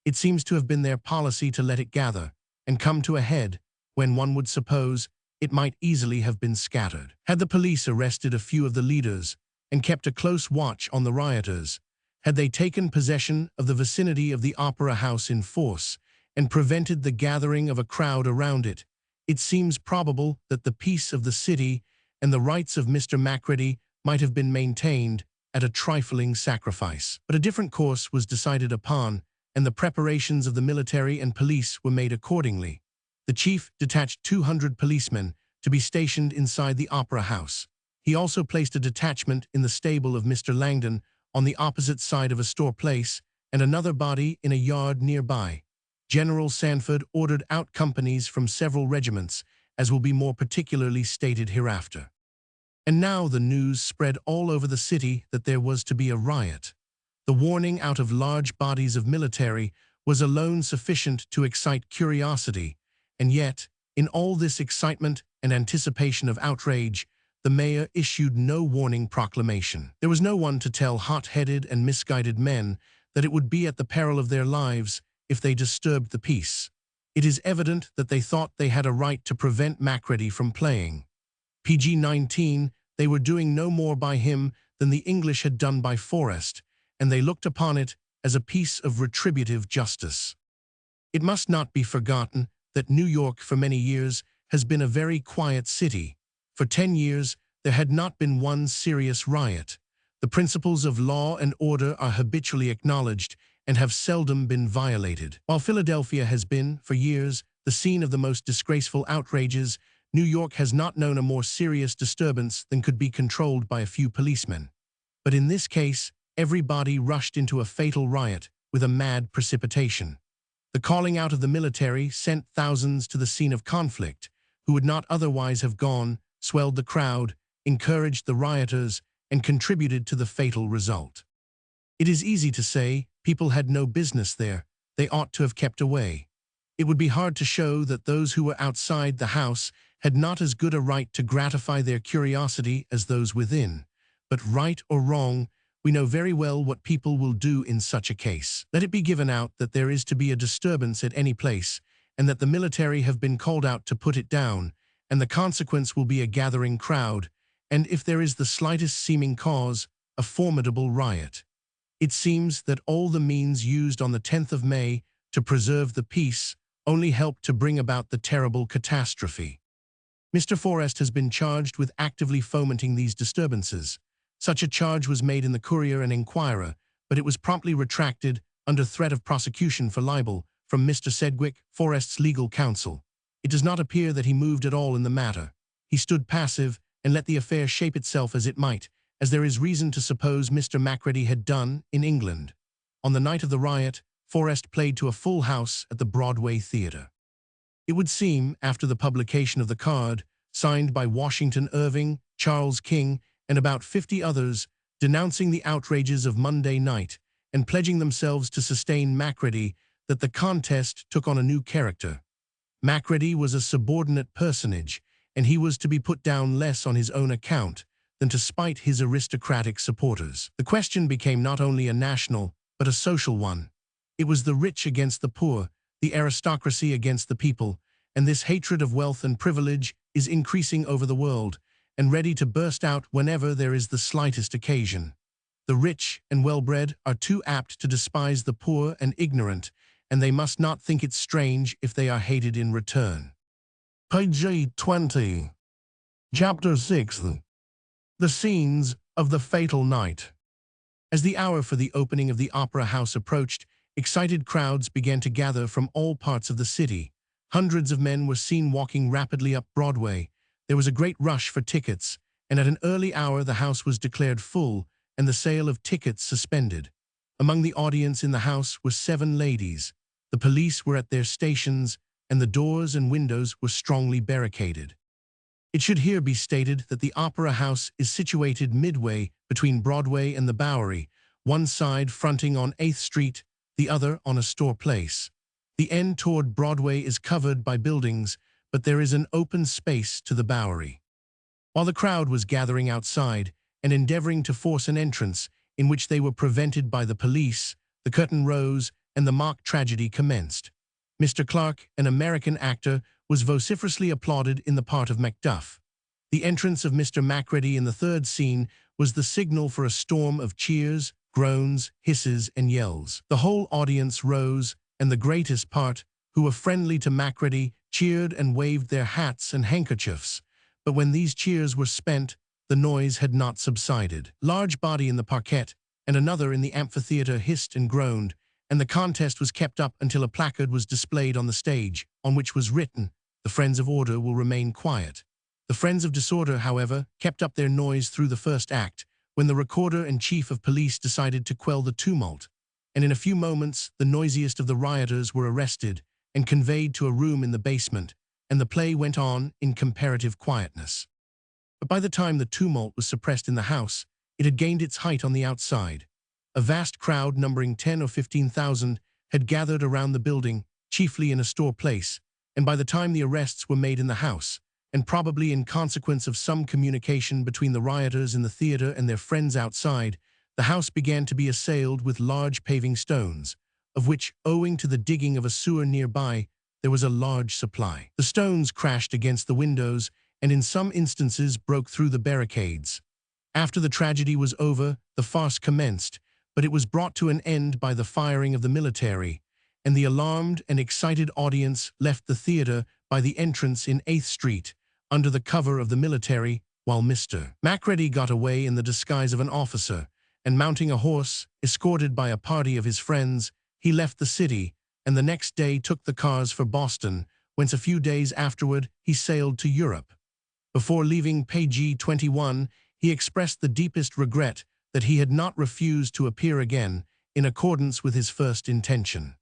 It seems to have been their policy to let it gather and come to a head when one would suppose it might easily have been scattered. Had the police arrested a few of the leaders and kept a close watch on the rioters, had they taken possession of the vicinity of the Opera House in force and prevented the gathering of a crowd around it, it seems probable that the peace of the city and the rights of Mr. Macready might have been maintained at a trifling sacrifice. But a different course was decided upon, and the preparations of the military and police were made accordingly. The chief detached 200 policemen to be stationed inside the Opera House. He also placed a detachment in the stable of Mr. Langdon on the opposite side of Astor Place and another body in a yard nearby. General Sanford ordered out companies from several regiments, as will be more particularly stated hereafter. And now the news spread all over the city that there was to be a riot. The warning out of large bodies of military was alone sufficient to excite curiosity, and yet, in all this excitement and anticipation of outrage, the mayor issued no warning proclamation. There was no one to tell hot-headed and misguided men that it would be at the peril of their lives if they disturbed the peace. It is evident that they thought they had a right to prevent Macready from playing. PG-19, they were doing no more by him than the English had done by Forrest, and they looked upon it as a piece of retributive justice. It must not be forgotten that New York for many years has been a very quiet city. For 10 years, there had not been one serious riot. The principles of law and order are habitually acknowledged and have seldom been violated. While Philadelphia has been, for years, the scene of the most disgraceful outrages, New York has not known a more serious disturbance than could be controlled by a few policemen. But in this case, everybody rushed into a fatal riot with a mad precipitation. The calling out of the military sent thousands to the scene of conflict, who would not otherwise have gone, swelled the crowd, encouraged the rioters, and contributed to the fatal result. It is easy to say, people had no business there, they ought to have kept away. It would be hard to show that those who were outside the house had not as good a right to gratify their curiosity as those within. But right or wrong, we know very well what people will do in such a case. Let it be given out that there is to be a disturbance at any place, and that the military have been called out to put it down, and the consequence will be a gathering crowd, and if there is the slightest seeming cause, a formidable riot. It seems that all the means used on the 10th of May to preserve the peace only helped to bring about the terrible catastrophe. Mr. Forrest has been charged with actively fomenting these disturbances. Such a charge was made in the Courier and Enquirer, but it was promptly retracted under threat of prosecution for libel from Mr. Sedgwick, Forrest's legal counsel. It does not appear that he moved at all in the matter. He stood passive and let the affair shape itself as it might, as there is reason to suppose Mr. Macready had done in England. On the night of the riot, Forrest played to a full house at the Broadway Theatre. It would seem, after the publication of the card, signed by Washington Irving, Charles King, and about 50 others, denouncing the outrages of Monday night and pledging themselves to sustain Macready, that the contest took on a new character. Macready was a subordinate personage, and he was to be put down less on his own account than to spite his aristocratic supporters. The question became not only a national, but a social one. It was the rich against the poor, the aristocracy against the people, and this hatred of wealth and privilege is increasing over the world, and ready to burst out whenever there is the slightest occasion. The rich and well-bred are too apt to despise the poor and ignorant, and they must not think it strange if they are hated in return. Page 20. Chapter 6. The scenes of the fatal night. As the hour for the opening of the Opera House approached, excited crowds began to gather from all parts of the city. Hundreds of men were seen walking rapidly up Broadway. There was a great rush for tickets, and at an early hour the house was declared full and the sale of tickets suspended. Among the audience in the house were 7 ladies. The police were at their stations, and the doors and windows were strongly barricaded. It should here be stated that the Opera House is situated midway between Broadway and the Bowery, one side fronting on 8th Street, the other on Astor Place. The end toward Broadway is covered by buildings, but there is an open space to the Bowery. While the crowd was gathering outside and endeavoring to force an entrance, in which they were prevented by the police, the curtain rose and the mock tragedy commenced. Mr. Clark, an American actor, was vociferously applauded in the part of Macduff. The entrance of Mr. Macready in the third scene was the signal for a storm of cheers, groans, hisses, and yells. The whole audience rose, and the greatest part, who were friendly to Macready, cheered and waved their hats and handkerchiefs. But when these cheers were spent, the noise had not subsided. Large body in the parquet and another in the amphitheater hissed and groaned, and the contest was kept up until a placard was displayed on the stage, on which was written, "The friends of order will remain quiet." The friends of disorder, however, kept up their noise through the first act, when the recorder and chief of police decided to quell the tumult, and in a few moments the noisiest of the rioters were arrested and conveyed to a room in the basement, and the play went on in comparative quietness. But by the time the tumult was suppressed in the house, it had gained its height on the outside. A vast crowd numbering 10 or 15,000 had gathered around the building, chiefly in Astor Place, and by the time the arrests were made in the house, and probably in consequence of some communication between the rioters in the theater and their friends outside, the house began to be assailed with large paving stones, of which, owing to the digging of a sewer nearby, there was a large supply. The stones crashed against the windows and in some instances broke through the barricades. After the tragedy was over, the farce commenced, but it was brought to an end by the firing of the military, and the alarmed and excited audience left the theater by the entrance in 8th Street, under the cover of the military, while Mr. Macready got away in the disguise of an officer, and mounting a horse, escorted by a party of his friends, he left the city, and the next day took the cars for Boston, whence a few days afterward he sailed to Europe. Before leaving page 21, he expressed the deepest regret that he had not refused to appear again, in accordance with his first intention.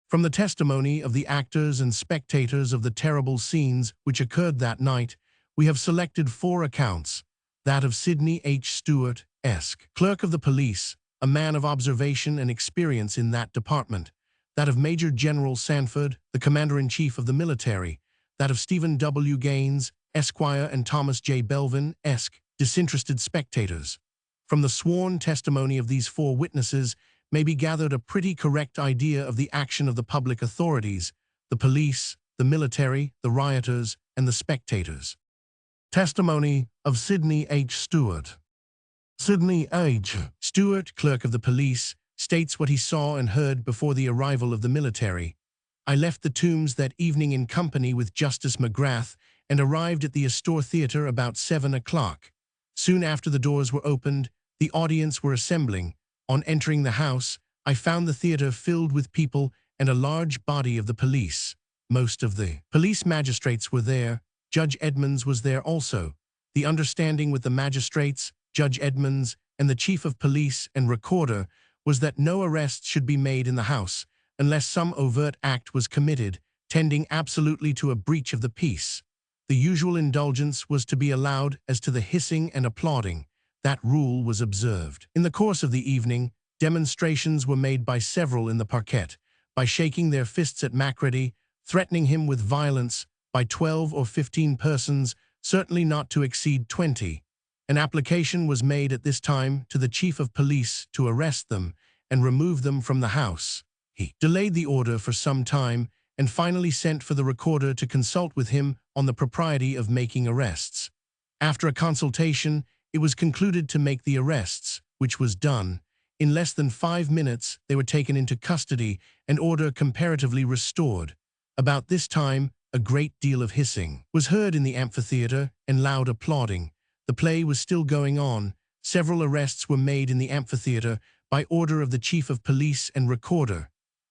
From the testimony of the actors and spectators of the terrible scenes which occurred that night, we have selected 4 accounts: that of Sidney H. Stewart, Esq., clerk of the police, a man of observation and experience in that department; that of Major General Sanford, the commander-in-chief of the military; that of Stephen W. Gaines, Esquire, and Thomas J. Belvin, Esq., disinterested spectators. From the sworn testimony of these 4 witnesses may be gathered a pretty correct idea of the action of the public authorities, the police, the military, the rioters, and the spectators. Testimony of Sidney H. Stewart. Sidney H. Stewart, clerk of the police, states what he saw and heard before the arrival of the military. "I left the Tombs that evening in company with Justice McGrath and arrived at the Astor Theatre about 7 o'clock. Soon after the doors were opened, the audience were assembling. On entering the house, I found the theater filled with people and a large body of the police. Most of the police magistrates were there. Judge Edmonds was there also. The understanding with the magistrates, Judge Edmonds, and the chief of police and recorder was that no arrest should be made in the house unless some overt act was committed, tending absolutely to a breach of the peace. The usual indulgence was to be allowed as to the hissing and applauding. That rule was observed. In the course of the evening, demonstrations were made by several in the parquet, by shaking their fists at Macready, threatening him with violence, by 12 or 15 persons, certainly not to exceed 20. An application was made at this time to the chief of police to arrest them and remove them from the house. He delayed the order for some time and finally sent for the recorder to consult with him on the propriety of making arrests. After a consultation, it was concluded to make the arrests, which was done. In less than 5 minutes, they were taken into custody and order comparatively restored. About this time, a great deal of hissing was heard in the amphitheater and loud applauding. The play was still going on. Several arrests were made in the amphitheater by order of the chief of police and recorder.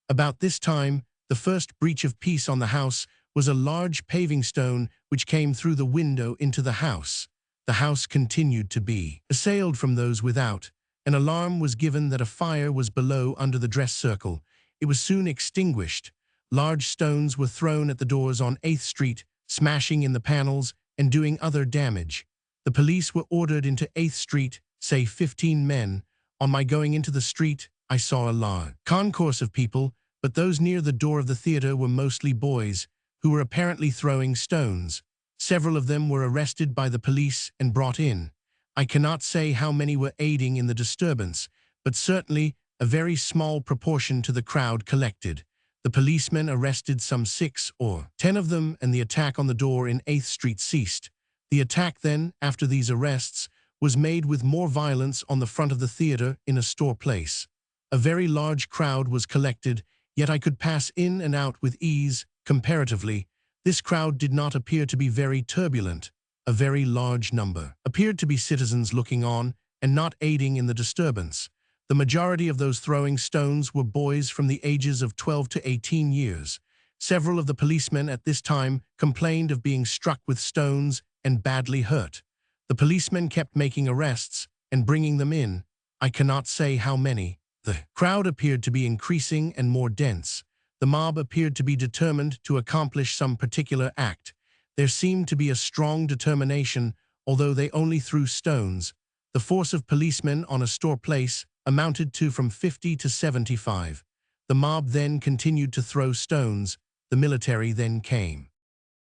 About this time, the first breach of peace on the house was a large paving stone which came through the window into the house. The house continued to be assailed from those without. An alarm was given that a fire was below under the dress circle. It was soon extinguished. Large stones were thrown at the doors on 8th Street, smashing in the panels and doing other damage. The police were ordered into 8th Street, say 15 men. On my going into the street, I saw a large concourse of people, but those near the door of the theater were mostly boys, who were apparently throwing stones. Several of them were arrested by the police and brought in. I cannot say how many were aiding in the disturbance, but certainly a very small proportion to the crowd collected. The policemen arrested some 6 or 10 of them, and the attack on the door in 8th Street ceased. The attack then, after these arrests, was made with more violence on the front of the theater in Astor Place. A very large crowd was collected, yet I could pass in and out with ease, comparatively. This crowd did not appear to be very turbulent. A very large number appeared to be citizens looking on and not aiding in the disturbance. The majority of those throwing stones were boys from the ages of 12 to 18 years. Several of the policemen at this time complained of being struck with stones and badly hurt. The policemen kept making arrests and bringing them in. I cannot say how many. The crowd appeared to be increasing and more dense. The mob appeared to be determined to accomplish some particular act. There seemed to be a strong determination, although they only threw stones. The force of policemen on Astor Place amounted to from 50 to 75. The mob then continued to throw stones. The military then came.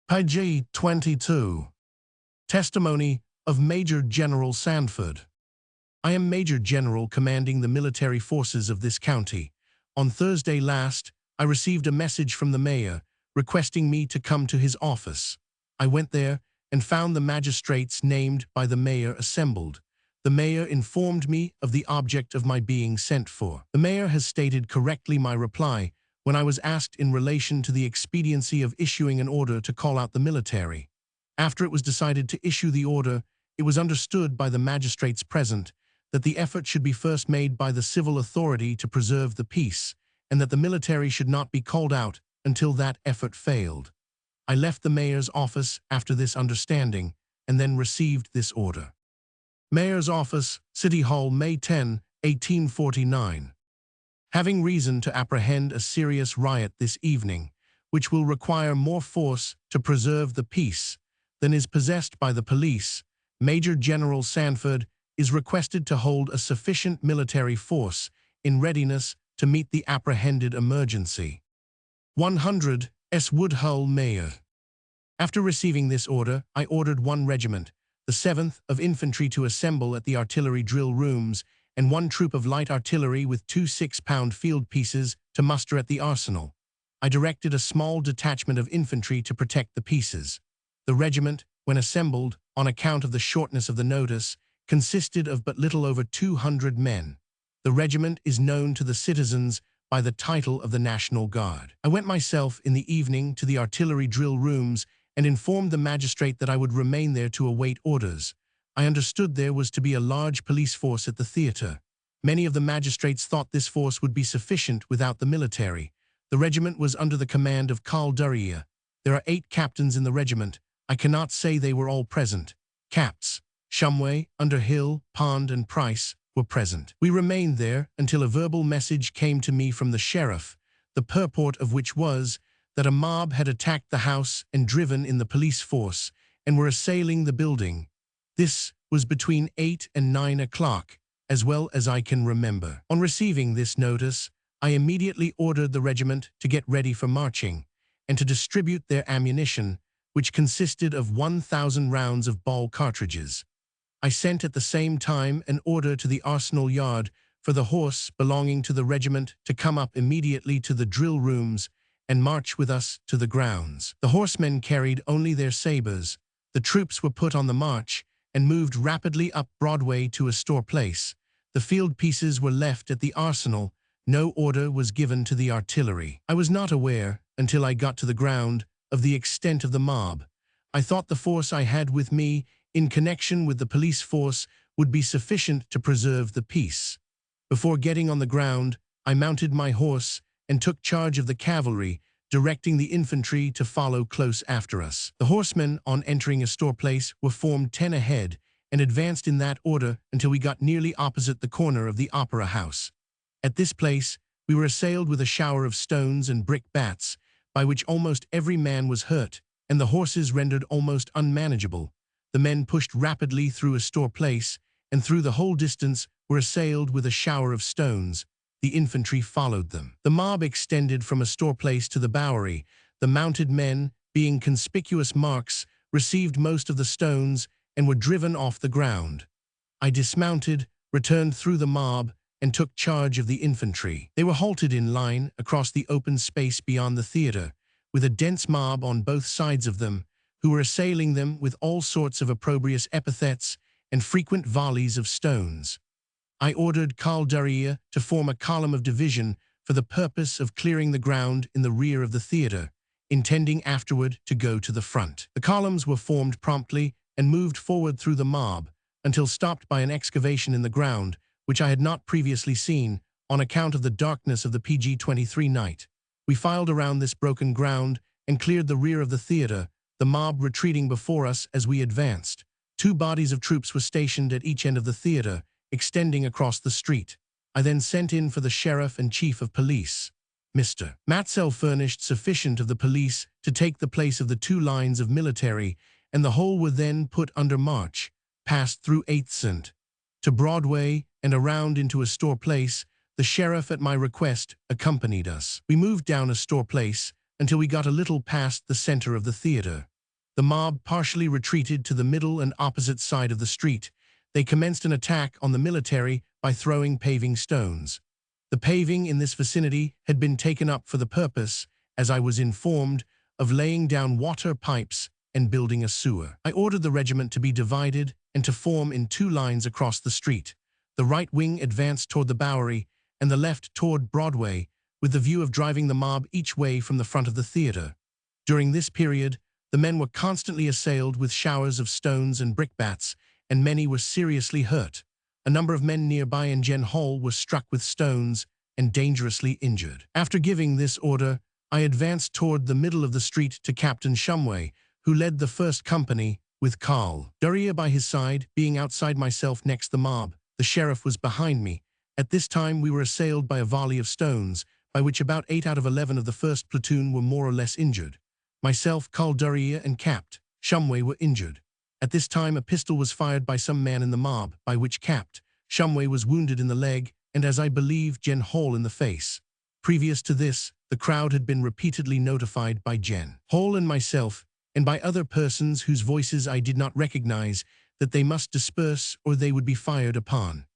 Page 22. Testimony of Major General Sanford. I am Major General commanding the military forces of this county. On Thursday last, I received a message from the mayor requesting me to come to his office. I went there and found the magistrates named by the mayor assembled. The mayor informed me of the object of my being sent for. The mayor has stated correctly my reply when I was asked in relation to the expediency of issuing an order to call out the military. After it was decided to issue the order, it was understood by the magistrates present that the effort should be first made by the civil authority to preserve the peace, and that the military should not be called out until that effort failed. I left the mayor's office after this understanding, and then received this order. Mayor's Office, City Hall, May 10, 1849. Having reason to apprehend a serious riot this evening, which will require more force to preserve the peace than is possessed by the police, Major General Sanford is requested to hold a sufficient military force in readiness to meet the apprehended emergency. 100 S. Woodhull, Mayor. After receiving this order, I ordered 1 regiment, the 7th of Infantry, to assemble at the artillery drill rooms, and 1 troop of light artillery with 2 6-pound field pieces to muster at the arsenal. I directed a small detachment of infantry to protect the pieces. The regiment, when assembled, on account of the shortness of the notice, consisted of but little over 200 men. The regiment is known to the citizens by the title of the National Guard. I went myself in the evening to the artillery drill rooms and informed the magistrate that I would remain there to await orders. I understood there was to be a large police force at the theater. Many of the magistrates thought this force would be sufficient without the military. The regiment was under the command of Calderia. There are 8 captains in the regiment. I cannot say they were all present. Caps, Shumway, Underhill, Pond, and Price were present. We remained there until a verbal message came to me from the sheriff, the purport of which was that a mob had attacked the house and driven in the police force and were assailing the building. This was between 8 and 9 o'clock, as well as I can remember. On receiving this notice, I immediately ordered the regiment to get ready for marching and to distribute their ammunition, which consisted of 1,000 rounds of ball cartridges. I sent at the same time an order to the arsenal yard for the horse belonging to the regiment to come up immediately to the drill rooms and march with us to the grounds. The horsemen carried only their sabers. The troops were put on the march and moved rapidly up Broadway to Astor Place. The field pieces were left at the arsenal. No order was given to the artillery. I was not aware, until I got to the ground, of the extent of the mob. I thought the force I had with me, in connection with the police force, would be sufficient to preserve the peace. Before getting on the ground, I mounted my horse and took charge of the cavalry, directing the infantry to follow close after us. The horsemen, on entering Astor Place, were formed 10 ahead and advanced in that order until we got nearly opposite the corner of the Opera House. At this place, we were assailed with a shower of stones and brick bats, by which almost every man was hurt, and the horses rendered almost unmanageable. The men pushed rapidly through Astor Place, and through the whole distance were assailed with a shower of stones. The infantry followed them. The mob extended from Astor Place to the Bowery. The mounted men, being conspicuous marks, received most of the stones and were driven off the ground. I dismounted, returned through the mob, and took charge of the infantry. They were halted in line across the open space beyond the theater, with a dense mob on both sides of them, who were assailing them with all sorts of opprobrious epithets and frequent volleys of stones. I ordered Calderia to form a column of division for the purpose of clearing the ground in the rear of the theater, intending afterward to go to the front. The columns were formed promptly and moved forward through the mob until stopped by an excavation in the ground, which I had not previously seen, on account of the darkness of the PG-23 night. We filed around this broken ground and cleared the rear of the theater, the mob retreating before us as we advanced. 2 bodies of troops were stationed at each end of the theater, extending across the street. I then sent in for the sheriff and chief of police. Mr. Matzel furnished sufficient of the police to take the place of the 2 lines of military, and the whole were then put under march, passed through 8th St. to Broadway and around into Astor Place. The sheriff, at my request, accompanied us. We moved down Astor Place until we got a little past the center of the theater. The mob partially retreated to the middle and opposite side of the street. They commenced an attack on the military by throwing paving stones. The paving in this vicinity had been taken up for the purpose, as I was informed, of laying down water pipes and building a sewer. I ordered the regiment to be divided and to form in 2 lines across the street. The right wing advanced toward the Bowery and the left toward Broadway, with the view of driving the mob each way from the front of the theater. During this period, the men were constantly assailed with showers of stones and brickbats, and many were seriously hurt. A number of men nearby in Gen Hall were struck with stones and dangerously injured. After giving this order, I advanced toward the middle of the street to Captain Shumway, who led the 1st Company, with Carl Duryea by his side, being outside myself next the mob. The sheriff was behind me. At this time we were assailed by a volley of stones, by which about 8 out of 11 of the 1st platoon were more or less injured. Myself, Carl Duryea, and Capt. Shumway were injured. At this time a pistol was fired by some man in the mob, by which Capt. Shumway was wounded in the leg, and as I believe, Gen Hall in the face. Previous to this, the crowd had been repeatedly notified by Gen Hall and myself, and by other persons whose voices I did not recognize, that they must disperse or they would be fired upon.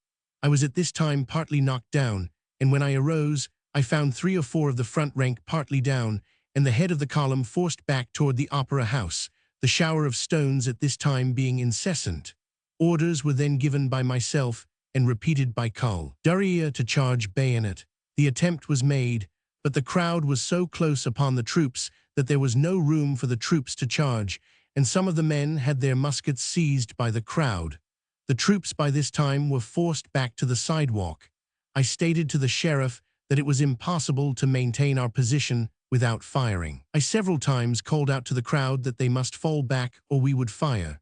I was at this time partly knocked down, and when I arose, I found 3 or 4 of the front rank partly down, and the head of the column forced back toward the Opera House, the shower of stones at this time being incessant. Orders were then given by myself and repeated by Carl Duryea to charge bayonet. The attempt was made, but the crowd was so close upon the troops that there was no room for the troops to charge, and some of the men had their muskets seized by the crowd. The troops by this time were forced back to the sidewalk. I stated to the sheriff that it was impossible to maintain our position without firing. I several times called out to the crowd that they must fall back or we would fire.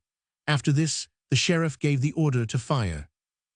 After this, the sheriff gave the order to fire.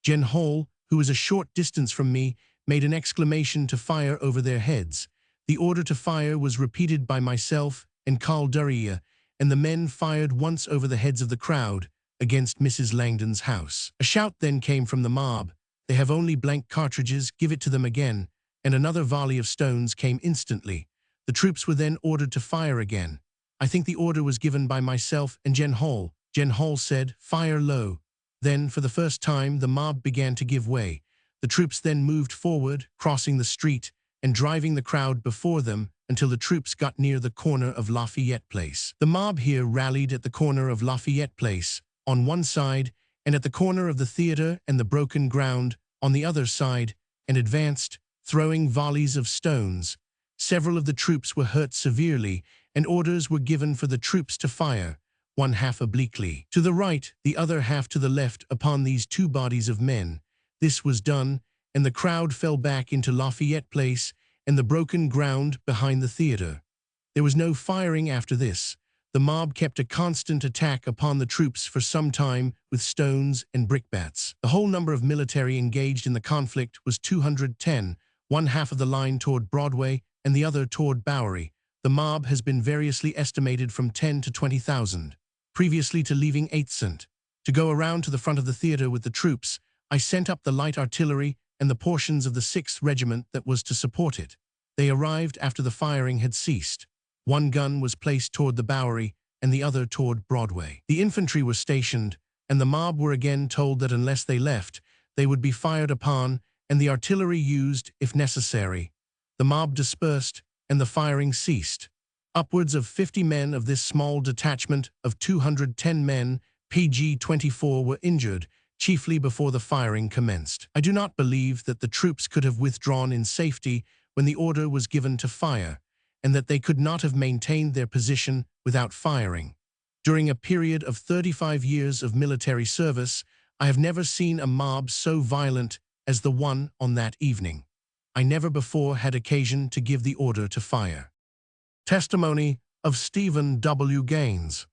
Gen Hall, who was a short distance from me, made an exclamation to fire over their heads. The order to fire was repeated by myself and Carl Duryea, and the men fired once over the heads of the crowd against Mrs. Langdon's house. A shout then came from the mob. "They have only blank cartridges, give it to them again," and another volley of stones came instantly. The troops were then ordered to fire again. I think the order was given by myself and Gen Hall. Gen Hall said, "Fire low." Then, for the first time, the mob began to give way. The troops then moved forward, crossing the street and driving the crowd before them until the troops got near the corner of Lafayette Place. The mob here rallied at the corner of Lafayette Place on one side and at the corner of the theater and the broken ground on the other side, and advanced, throwing volleys of stones. Several of the troops were hurt severely, and orders were given for the troops to fire, one half obliquely to the right, the other half to the left, upon these 2 bodies of men. This was done, and the crowd fell back into Lafayette Place and the broken ground behind the theater. There was no firing after this. The mob kept a constant attack upon the troops for some time with stones and brickbats. The whole number of military engaged in the conflict was 210, one half of the line toward Broadway and the other toward Bowery. The mob has been variously estimated from 10 to 20,000. Previously to leaving 8th St. to go around to the front of the theater with the troops, I sent up the light artillery and the portions of the 6th Regiment that was to support it. They arrived after the firing had ceased. 1 gun was placed toward the Bowery and the other toward Broadway. The infantry were stationed, and the mob were again told that unless they left, they would be fired upon and the artillery used if necessary. The mob dispersed, and the firing ceased. Upwards of 50 men of this small detachment of 210 men, PG-24, were injured, chiefly before the firing commenced. I do not believe that the troops could have withdrawn in safety when the order was given to fire, and that they could not have maintained their position without firing. During a period of 35 years of military service, I have never seen a mob so violent as the one on that evening. I never before had occasion to give the order to fire. Testimony of Stephen W. Gaines.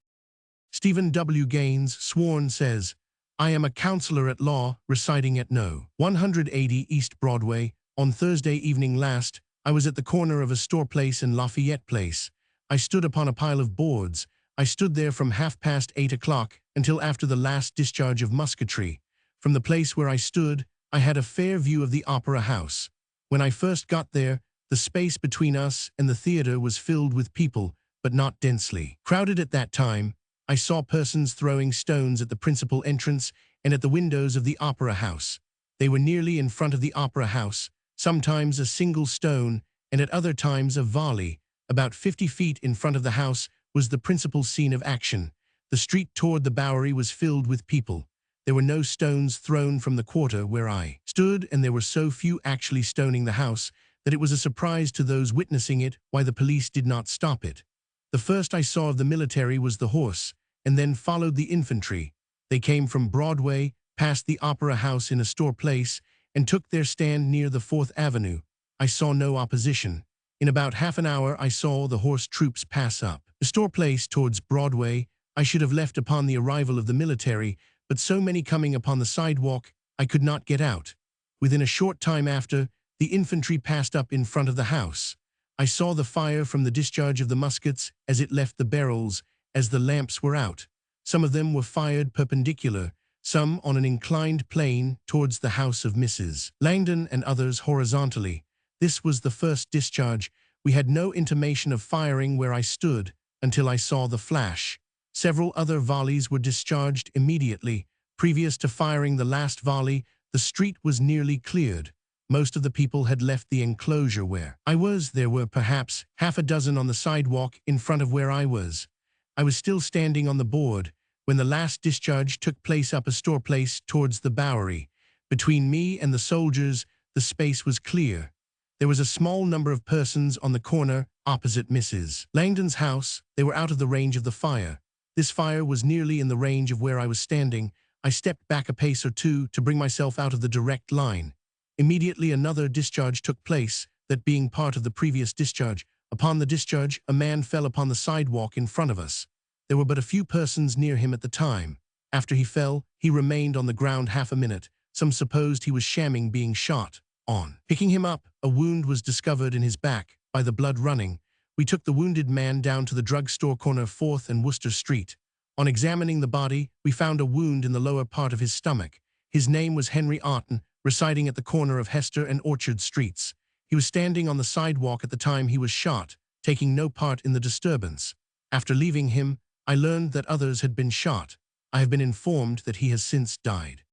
Stephen W. Gaines, sworn, says, I am a counselor at law residing at No. 180 East Broadway. On Thursday evening last, I was at the corner of Astor Place and Lafayette Place. I stood upon a pile of boards. I stood there from 8:30 until after the last discharge of musketry. From the place where I stood, I had a fair view of the Opera House. When I first got there, the space between us and the theater was filled with people, but not densely crowded at that time. I saw persons throwing stones at the principal entrance and at the windows of the Opera House. They were nearly in front of the Opera House, sometimes a single stone, and at other times a volley. About 50 feet in front of the house was the principal scene of action. The street toward the Bowery was filled with people. There were no stones thrown from the quarter where I stood, and there were so few actually stoning the house that it was a surprise to those witnessing it why the police did not stop it. The first I saw of the military was the horse, and then followed the infantry. They came from Broadway, past the Opera House in Astor Place, and took their stand near the 4th Avenue. I saw no opposition. In about half an hour I saw the horse troops pass up Astor Place towards Broadway. I should have left upon the arrival of the military, but so many coming upon the sidewalk, I could not get out. Within a short time after, the infantry passed up in front of the house. I saw the fire from the discharge of the muskets as it left the barrels, as the lamps were out. Some of them were fired perpendicular, some on an inclined plane towards the house of Mrs. Langdon, and others horizontally. This was the first discharge. We had no intimation of firing where I stood until I saw the flash. Several other volleys were discharged immediately. Previous to firing the last volley, the street was nearly cleared. Most of the people had left the enclosure where I was. There were perhaps half a dozen on the sidewalk in front of where I was. I was still standing on the board when the last discharge took place up Astor Place towards the Bowery. Between me and the soldiers, the space was clear. There was a small number of persons on the corner opposite Mrs. Langdon's house. They were out of the range of the fire. This fire was nearly in the range of where I was standing. I stepped back a pace or two to bring myself out of the direct line. Immediately another discharge took place, that being part of the previous discharge. Upon the discharge, a man fell upon the sidewalk in front of us. There were but a few persons near him at the time. After he fell, he remained on the ground half a minute. Some supposed he was shamming being shot. On picking him up, a wound was discovered in his back, by the blood running. We took the wounded man down to the drugstore corner 4th and Worcester Street. On examining the body, we found a wound in the lower part of his stomach. His name was Henry Otten, residing at the corner of Hester and Orchard Streets. He was standing on the sidewalk at the time he was shot, taking no part in the disturbance. After leaving him, I learned that others had been shot. I have been informed that he has since died.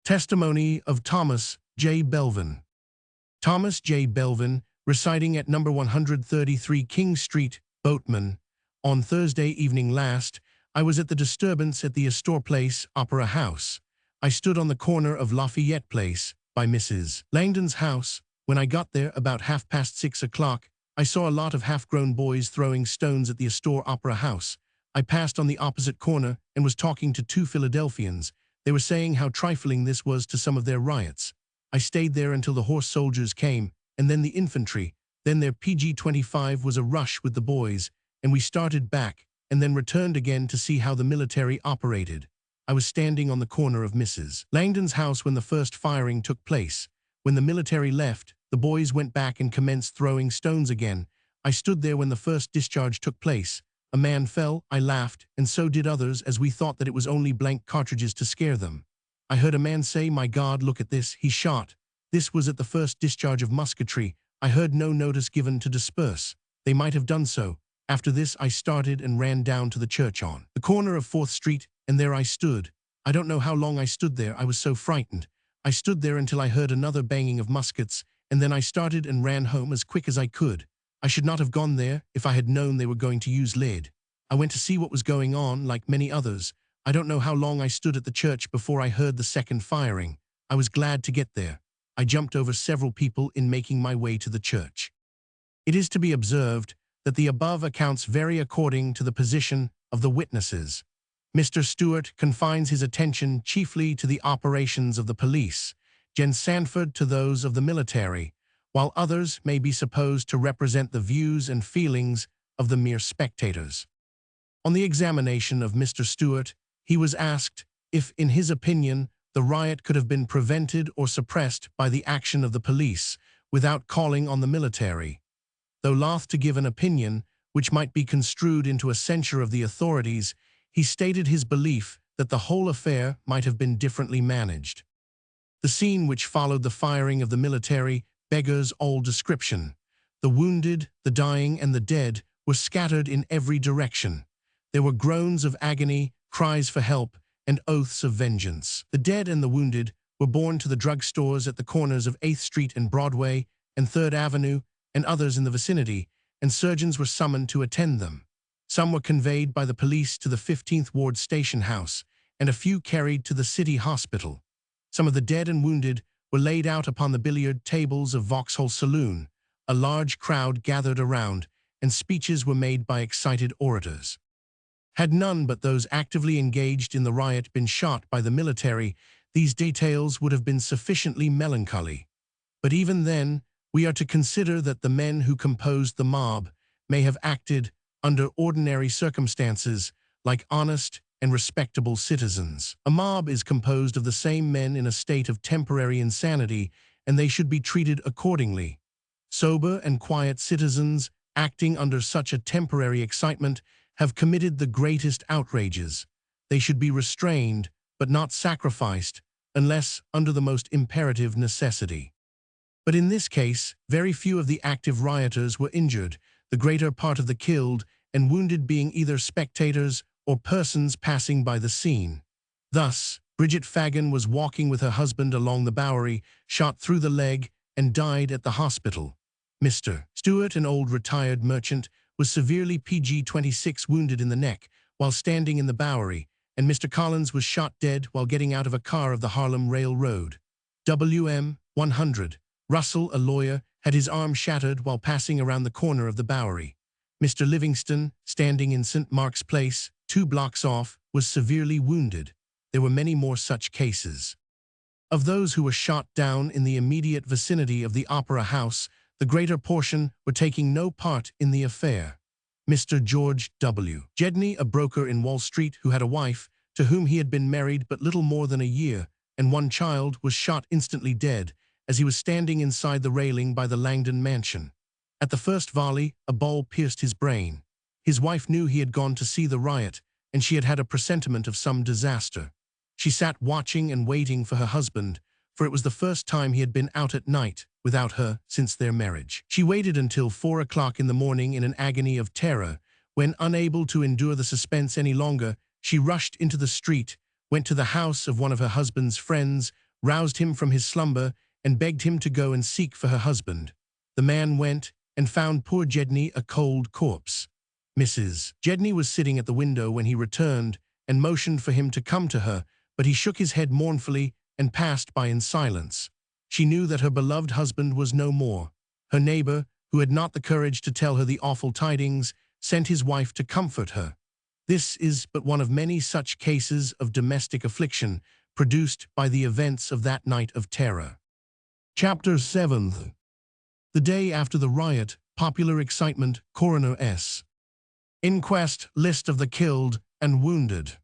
Testimony of Thomas J. Belvin. Thomas J. Belvin, residing at number 133 King Street, Boatman. On Thursday evening last, I was at the disturbance at the Astor Place Opera House. I stood on the corner of Lafayette Place, by Mrs. Langdon's house. When I got there about 6:30, I saw a lot of half-grown boys throwing stones at the Astor Opera House. I passed on the opposite corner and was talking to 2 Philadelphians. They were saying how trifling this was to some of their riots. I stayed there until the horse soldiers came, and then the infantry. Then their PG-25 was a rush with the boys, and we started back, and then returned again to see how the military operated. I was standing on the corner of Mrs. Langdon's house when the first firing took place. When the military left, the boys went back and commenced throwing stones again. I stood there when the first discharge took place. A man fell, I laughed, and so did others, as we thought that it was only blank cartridges to scare them. I heard a man say, "My God, look at this, he shot." This was at the first discharge of musketry. I heard no notice given to disperse. They might have done so. After this I started and ran down to the church on the corner of 4th Street, and there I stood. I don't know how long I stood there, I was so frightened. I stood there until I heard another banging of muskets, and then I started and ran home as quick as I could. I should not have gone there if I had known they were going to use lead. I went to see what was going on, like many others. I don't know how long I stood at the church before I heard the second firing. I was glad to get there. I jumped over several people in making my way to the church. It is to be observed that the above accounts vary according to the position of the witnesses. Mr. Stewart confines his attention chiefly to the operations of the police. Jen Sanford to those of the military, while others may be supposed to represent the views and feelings of the mere spectators. On the examination of Mr. Stewart, he was asked if, in his opinion, the riot could have been prevented or suppressed by the action of the police without calling on the military. Though loath to give an opinion which might be construed into a censure of the authorities, he stated his belief that the whole affair might have been differently managed. The scene which followed the firing of the military beggars all description. The wounded, the dying, and the dead were scattered in every direction. There were groans of agony, cries for help, and oaths of vengeance. The dead and the wounded were borne to the drugstores at the corners of 8th Street and Broadway and 3rd Avenue and others in the vicinity, and surgeons were summoned to attend them. Some were conveyed by the police to the 15th Ward Station House, and a few carried to the City Hospital. Some of the dead and wounded were laid out upon the billiard tables of Vauxhall Saloon. A large crowd gathered around, and speeches were made by excited orators. Had none but those actively engaged in the riot been shot by the military, these details would have been sufficiently melancholy. But even then, we are to consider that the men who composed the mob may have acted, under ordinary circumstances, like honest and respectable citizens. A mob is composed of the same men in a state of temporary insanity, and they should be treated accordingly. Sober and quiet citizens, acting under such a temporary excitement, have committed the greatest outrages. They should be restrained, but not sacrificed, unless under the most imperative necessity. But in this case, very few of the active rioters were injured, the greater part of the killed and wounded being either spectators or persons passing by the scene. Thus, Bridget Fagan was walking with her husband along the Bowery, shot through the leg, and died at the hospital. Mr. Stewart, an old retired merchant, was severely PG-26 wounded in the neck while standing in the Bowery, and Mr. Collins was shot dead while getting out of a car of the Harlem Railroad. W.M. 100. Russell, a lawyer, had his arm shattered while passing around the corner of the Bowery. Mr. Livingston, standing in St. Mark's Place, 2 blocks off, was severely wounded. There were many more such cases. Of those who were shot down in the immediate vicinity of the Opera House, the greater portion were taking no part in the affair. Mr. George W. Gedney, a broker in Wall Street who had a wife, to whom he had been married but little more than a year, and 1 child, was shot instantly dead as he was standing inside the railing by the Langdon mansion. At the first volley, a ball pierced his brain. His wife knew he had gone to see the riot, and she had had a presentiment of some disaster. She sat watching and waiting for her husband, for it was the first time he had been out at night without her since their marriage. She waited until 4 o'clock in the morning in an agony of terror, when, unable to endure the suspense any longer, she rushed into the street, went to the house of one of her husband's friends, roused him from his slumber, and begged him to go and seek for her husband. The man went and found poor Gedney a cold corpse. Mrs. Gedney was sitting at the window when he returned and motioned for him to come to her, but he shook his head mournfully and passed by in silence. She knew that her beloved husband was no more. Her neighbor, who had not the courage to tell her the awful tidings, sent his wife to comfort her. This is but one of many such cases of domestic affliction produced by the events of that night of terror. Chapter 7. The day after the riot, popular excitement, Coroner S. Inquest, list of the killed and wounded.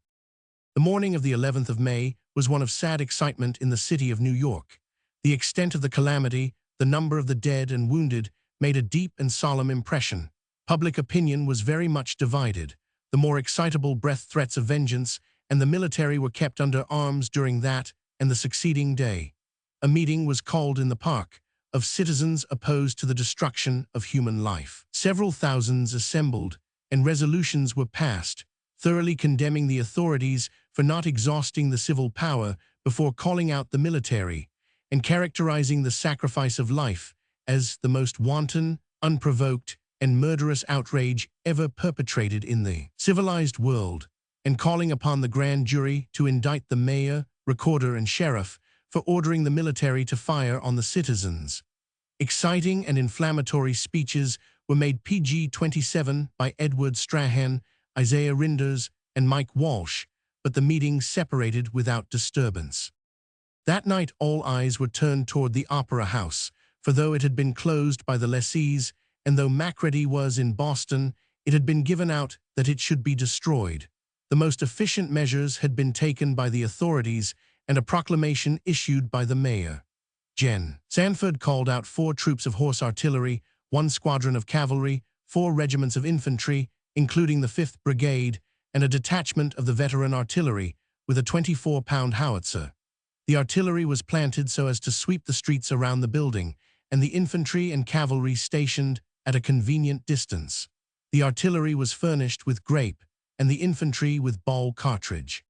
The morning of the 11th of May was one of sad excitement in the city of New York. The extent of the calamity, the number of the dead and wounded, made a deep and solemn impression. Public opinion was very much divided. The more excitable breathed threats of vengeance, and the military were kept under arms during that and the succeeding day. A meeting was called in the park of citizens opposed to the destruction of human life. Several thousands assembled, and resolutions were passed, thoroughly condemning the authorities for not exhausting the civil power before calling out the military, and characterizing the sacrifice of life as the most wanton, unprovoked, and murderous outrage ever perpetrated in the civilized world, and calling upon the grand jury to indict the mayor, recorder, and sheriff for ordering the military to fire on the citizens. Exciting and inflammatory speeches were made PG-27 by Edward Strahan, Isaiah Rinders, and Mike Walsh, but the meeting separated without disturbance. That night all eyes were turned toward the opera house, for though it had been closed by the lessees, and though Macready was in Boston, it had been given out that it should be destroyed. The most efficient measures had been taken by the authorities, and a proclamation issued by the mayor. Gen. Sanford called out 4 troops of horse artillery, 1 squadron of cavalry, 4 regiments of infantry, including the 5th Brigade, and a detachment of the veteran artillery, with a 24-pound howitzer. The artillery was planted so as to sweep the streets around the building, and the infantry and cavalry stationed at a convenient distance. The artillery was furnished with grape, and the infantry with ball cartridge.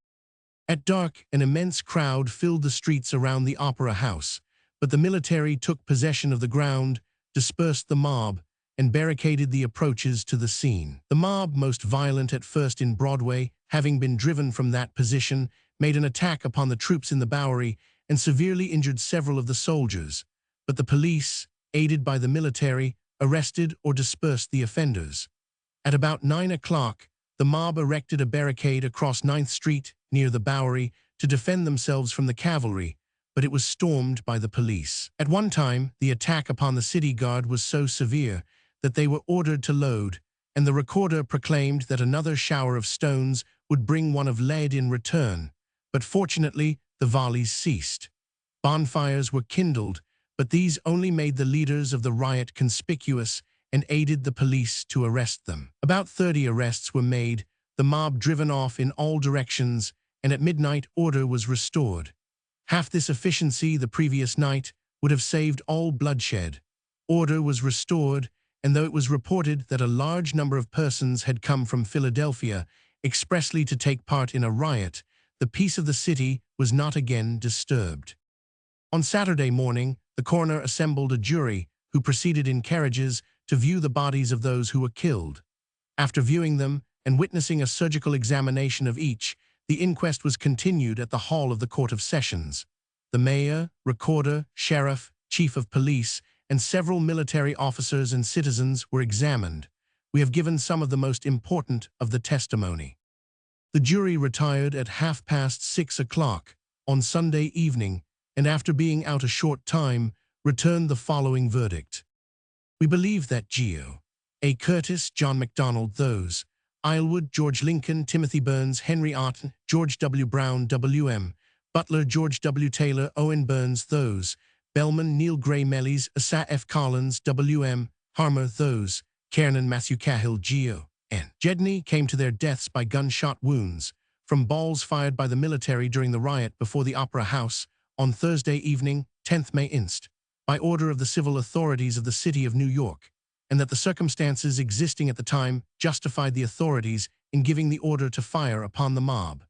At dark, an immense crowd filled the streets around the opera house, but the military took possession of the ground, dispersed the mob, and barricaded the approaches to the scene. The mob, most violent at first in Broadway, having been driven from that position, made an attack upon the troops in the Bowery and severely injured several of the soldiers, but the police, aided by the military, arrested or dispersed the offenders. At about 9 o'clock, the mob erected a barricade across 9th Street near the Bowery to defend themselves from the cavalry, but it was stormed by the police. At one time, the attack upon the city guard was so severe that they were ordered to load, and the recorder proclaimed that another shower of stones would bring one of lead in return, but fortunately the volleys ceased. Bonfires were kindled, but these only made the leaders of the riot conspicuous and aided the police to arrest them. About 30 arrests were made, the mob driven off in all directions, and at midnight order was restored. Half this efficiency the previous night would have saved all bloodshed. Order was restored, and though it was reported that a large number of persons had come from Philadelphia expressly to take part in a riot, the peace of the city was not again disturbed. On Saturday morning, the coroner assembled a jury who proceeded in carriages to view the bodies of those who were killed. After viewing them and witnessing a surgical examination of each, the inquest was continued at the hall of the Court of Sessions. The mayor, recorder, sheriff, chief of police, and several military officers and citizens were examined. We have given some of the most important of the testimony. The jury retired at 6:30 on Sunday evening, and after being out a short time, returned the following verdict. We believe that Geo. A. Curtis, John MacDonald, those. Islewood, George Lincoln, Timothy Burns, Henry Arton, George W. Brown, W.M. Butler, George W. Taylor, Owen Burns, those. Bellman, Neil Gray Mellies, Asa F. Collins, W.M. Harmer, those. Kiernan, Matthew Cahill, Geo. N. Jedney came to their deaths by gunshot wounds from balls fired by the military during the riot before the Opera House on Thursday evening, 10th May inst., by order of the civil authorities of the city of New York, and that the circumstances existing at the time justified the authorities in giving the order to fire upon the mob.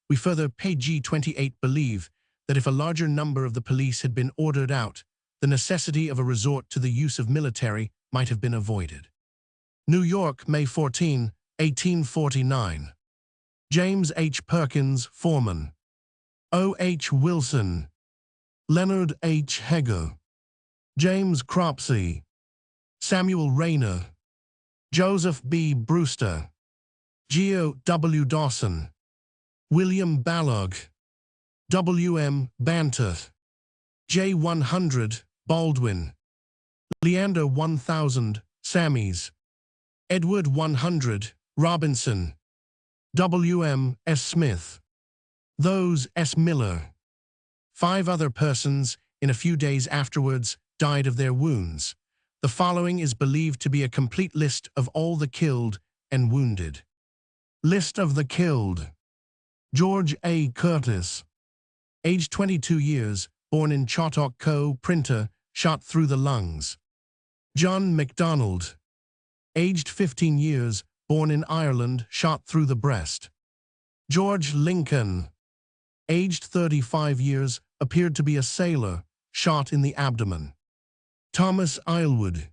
We further, page 28, believe that if a larger number of the police had been ordered out, the necessity of a resort to the use of military might have been avoided. New York, May 14, 1849. James H. Perkins, foreman. O. H. Wilson. Leonard H. Heger. James Cropsey. Samuel Rayner. Joseph B. Brewster. Geo. W. Dawson. William Ballog. W. M. Banter. J. 100, Baldwin. Leander 1000, Sammies. Edward 100, Robinson. W. M. S. Smith. Those S. Miller. 5 other persons, in a few days afterwards, died of their wounds. The following is believed to be a complete list of all the killed and wounded. List of the killed. George A. Curtis. Age 22 years, born in Chautauqua, printer, shot through the lungs. John MacDonald. Aged 15 years, born in Ireland, shot through the breast. George Lincoln. Aged 35 years, appeared to be a sailor, shot in the abdomen. Thomas Islewood.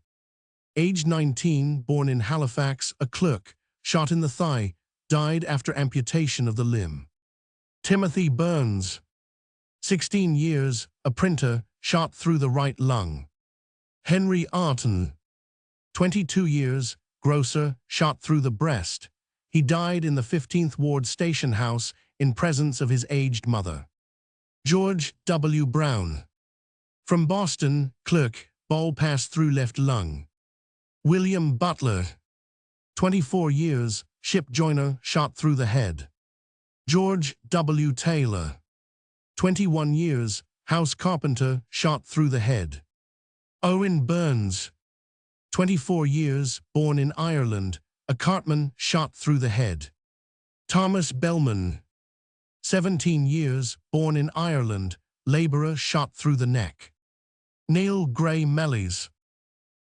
Aged 19, born in Halifax, a clerk, shot in the thigh, died after amputation of the limb. Timothy Burns. 16 years, a printer, shot through the right lung. Henry Arton. 22 years, grocer, shot through the breast. He died in the 15th Ward station house in presence of his aged mother. George W. Brown. From Boston, clerk, ball passed through left lung. William Butler. 24 years, ship joiner, shot through the head. George W. Taylor. 21 years, house carpenter, shot through the head. Owen Burns. 24 years, born in Ireland, a cartman, shot through the head. Thomas Bellman. 17 years, born in Ireland, labourer, shot through the neck. Neil Gray Mellies.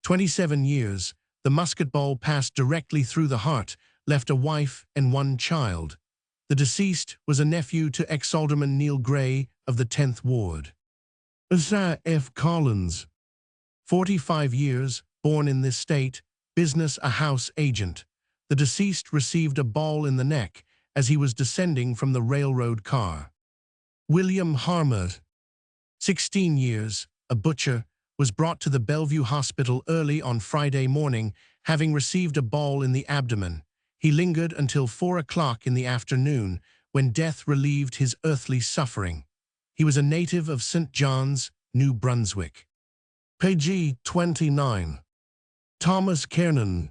27 years, the musket ball passed directly through the heart, left a wife and one child. The deceased was a nephew to ex-alderman Neil Gray of the 10th Ward. Isaiah F. Collins. 45 years, born in this state, business a house agent. The deceased received a ball in the neck as he was descending from the railroad car. William Harmer. 16 years, a butcher, was brought to the Bellevue Hospital early on Friday morning, having received a ball in the abdomen. He lingered until 4 o'clock in the afternoon, when death relieved his earthly suffering. He was a native of St. John's, New Brunswick. Page 29. Thomas Kernan.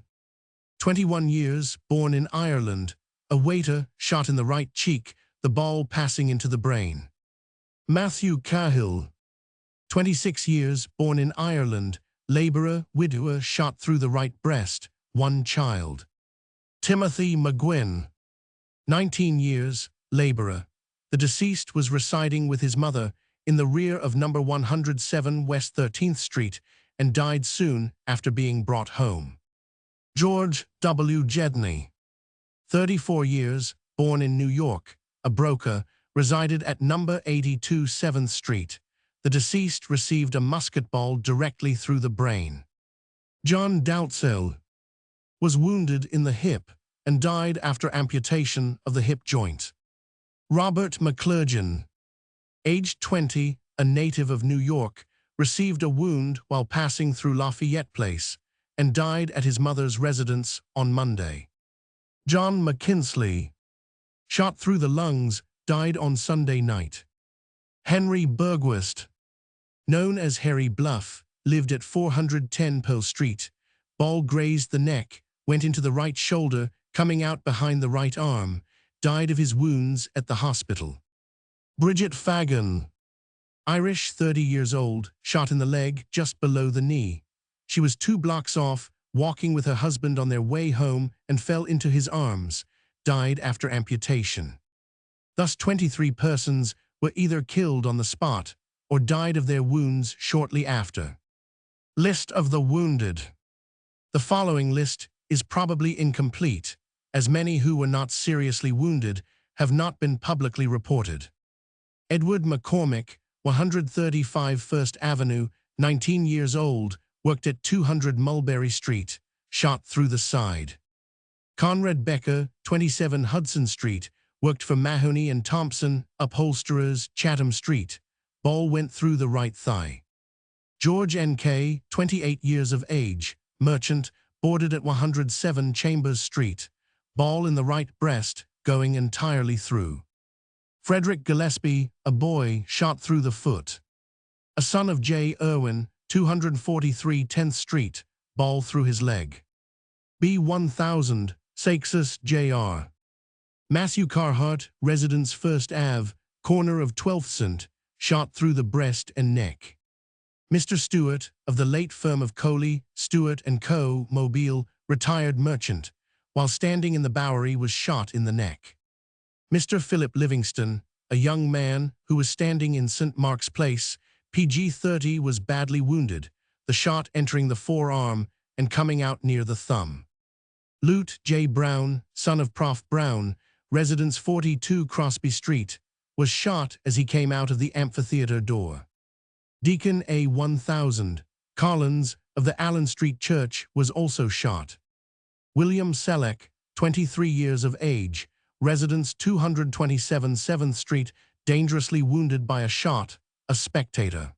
21 years, born in Ireland, a waiter, shot in the right cheek, the ball passing into the brain. Matthew Cahill. 26 years, born in Ireland, labourer, widower, shot through the right breast, one child. Timothy McGuinn. 19 years, labourer. The deceased was residing with his mother in the rear of No. 107 West 13th Street and died soon after being brought home. George W. Jedney. 34 years, born in New York, a broker, resided at No. 82 7th Street. The deceased received a musket ball directly through the brain. John Doutsell was wounded in the hip and died after amputation of the hip joint. Robert McClurgeon. Aged 20, a native of New York, received a wound while passing through Lafayette Place and died at his mother's residence on Monday. John McKinsley, shot through the lungs, died on Sunday night. Henry Bergwist, known as Harry Bluff, lived at 410 Pearl Street. Ball grazed the neck, went into the right shoulder, coming out behind the right arm, died of his wounds at the hospital. Bridget Fagan. Irish, 30 years old, shot in the leg just below the knee. She was 2 blocks off, walking with her husband on their way home and fell into his arms, died after amputation. Thus 23 persons were either killed on the spot or died of their wounds shortly after. List of the wounded. The following list is probably incomplete, as many who were not seriously wounded have not been publicly reported. Edward McCormick, 135 First Avenue, 19 years old, worked at 200 Mulberry Street, shot through the side. Conrad Becker, 27 Hudson Street, worked for Mahoney and Thompson, upholsterers, Chatham Street. Ball went through the right thigh. George N.K., 28 years of age, merchant, boarded at 107 Chambers Street. Ball in the right breast, going entirely through. Frederick Gillespie, a boy, shot through the foot. A son of J. Irwin, 243 10th Street, ball through his leg. B1000, Saxus Jr. Matthew Carhart, residence First Ave, corner of 12th St., shot through the breast and neck. Mr. Stewart, of the late firm of Coley, Stewart & Co., Mobile, retired merchant, while standing in the Bowery, was shot in the neck. Mr. Philip Livingston, a young man who was standing in St. Mark's Place, PG-30, was badly wounded, the shot entering the forearm and coming out near the thumb. Lute J. Brown, son of Prof. Brown, residence 42 Crosby Street, was shot as he came out of the amphitheater door. Deacon A. 1000, Collins, of the Allen Street Church, was also shot. William Selleck, 23 years of age, residence 227 7th Street, dangerously wounded by a shot, a spectator.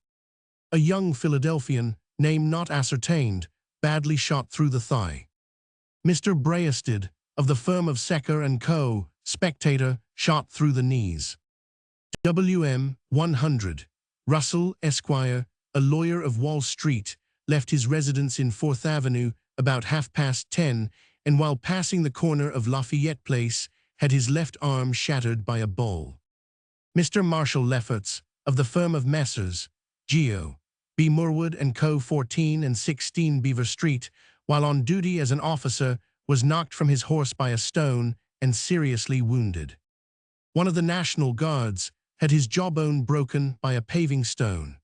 A young Philadelphian, name not ascertained, badly shot through the thigh. Mr. Brayested, of the firm of Secker & Co., spectator, shot through the knees. WM 100. Russell, Esquire, a lawyer of Wall Street, left his residence in 4th Avenue about 10:30, and while passing the corner of Lafayette Place, had his left arm shattered by a ball. Mr. Marshall Lefferts, of the firm of Messrs. Geo. B. Moorwood and Co. 14 and 16 Beaver Street, while on duty as an officer, was knocked from his horse by a stone and seriously wounded. One of the National Guards had his jawbone broken by a paving stone.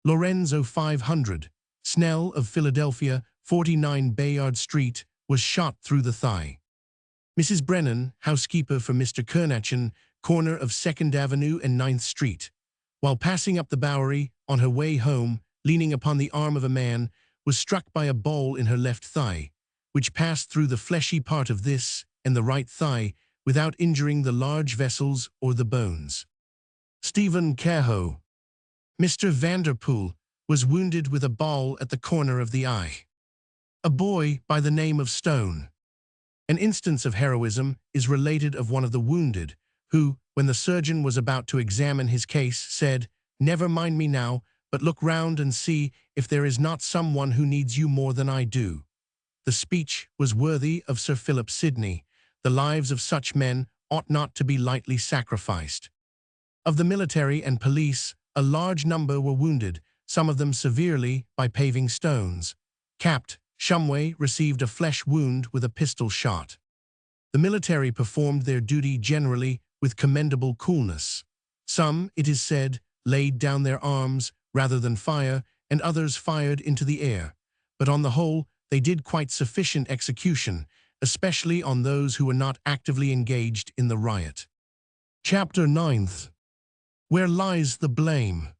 Lorenzo 500, Snell of Philadelphia, 49 Bayard Street, was shot through the thigh. Mrs. Brennan, housekeeper for Mr. Kernachan, corner of 2nd Avenue and 9th Street, while passing up the Bowery on her way home, leaning upon the arm of a man, was struck by a ball in her left thigh, which passed through the fleshy part of this and the right thigh without injuring the large vessels or the bones. Stephen Cahoe. Mr. Vanderpool was wounded with a ball at the corner of the eye. A boy by the name of Stone. An instance of heroism is related of one of the wounded, who, when the surgeon was about to examine his case, said, "Never mind me now, but look round and see if there is not someone who needs you more than I do." The speech was worthy of Sir Philip Sidney. The lives of such men ought not to be lightly sacrificed. Of the military and police, a large number were wounded, some of them severely, by paving stones. Capt. Shumway received a flesh wound with a pistol shot. The military performed their duty generally with commendable coolness. Some, it is said, laid down their arms rather than fire, and others fired into the air. But on the whole, they did quite sufficient execution, especially on those who were not actively engaged in the riot. Chapter 9th. Where lies the blame?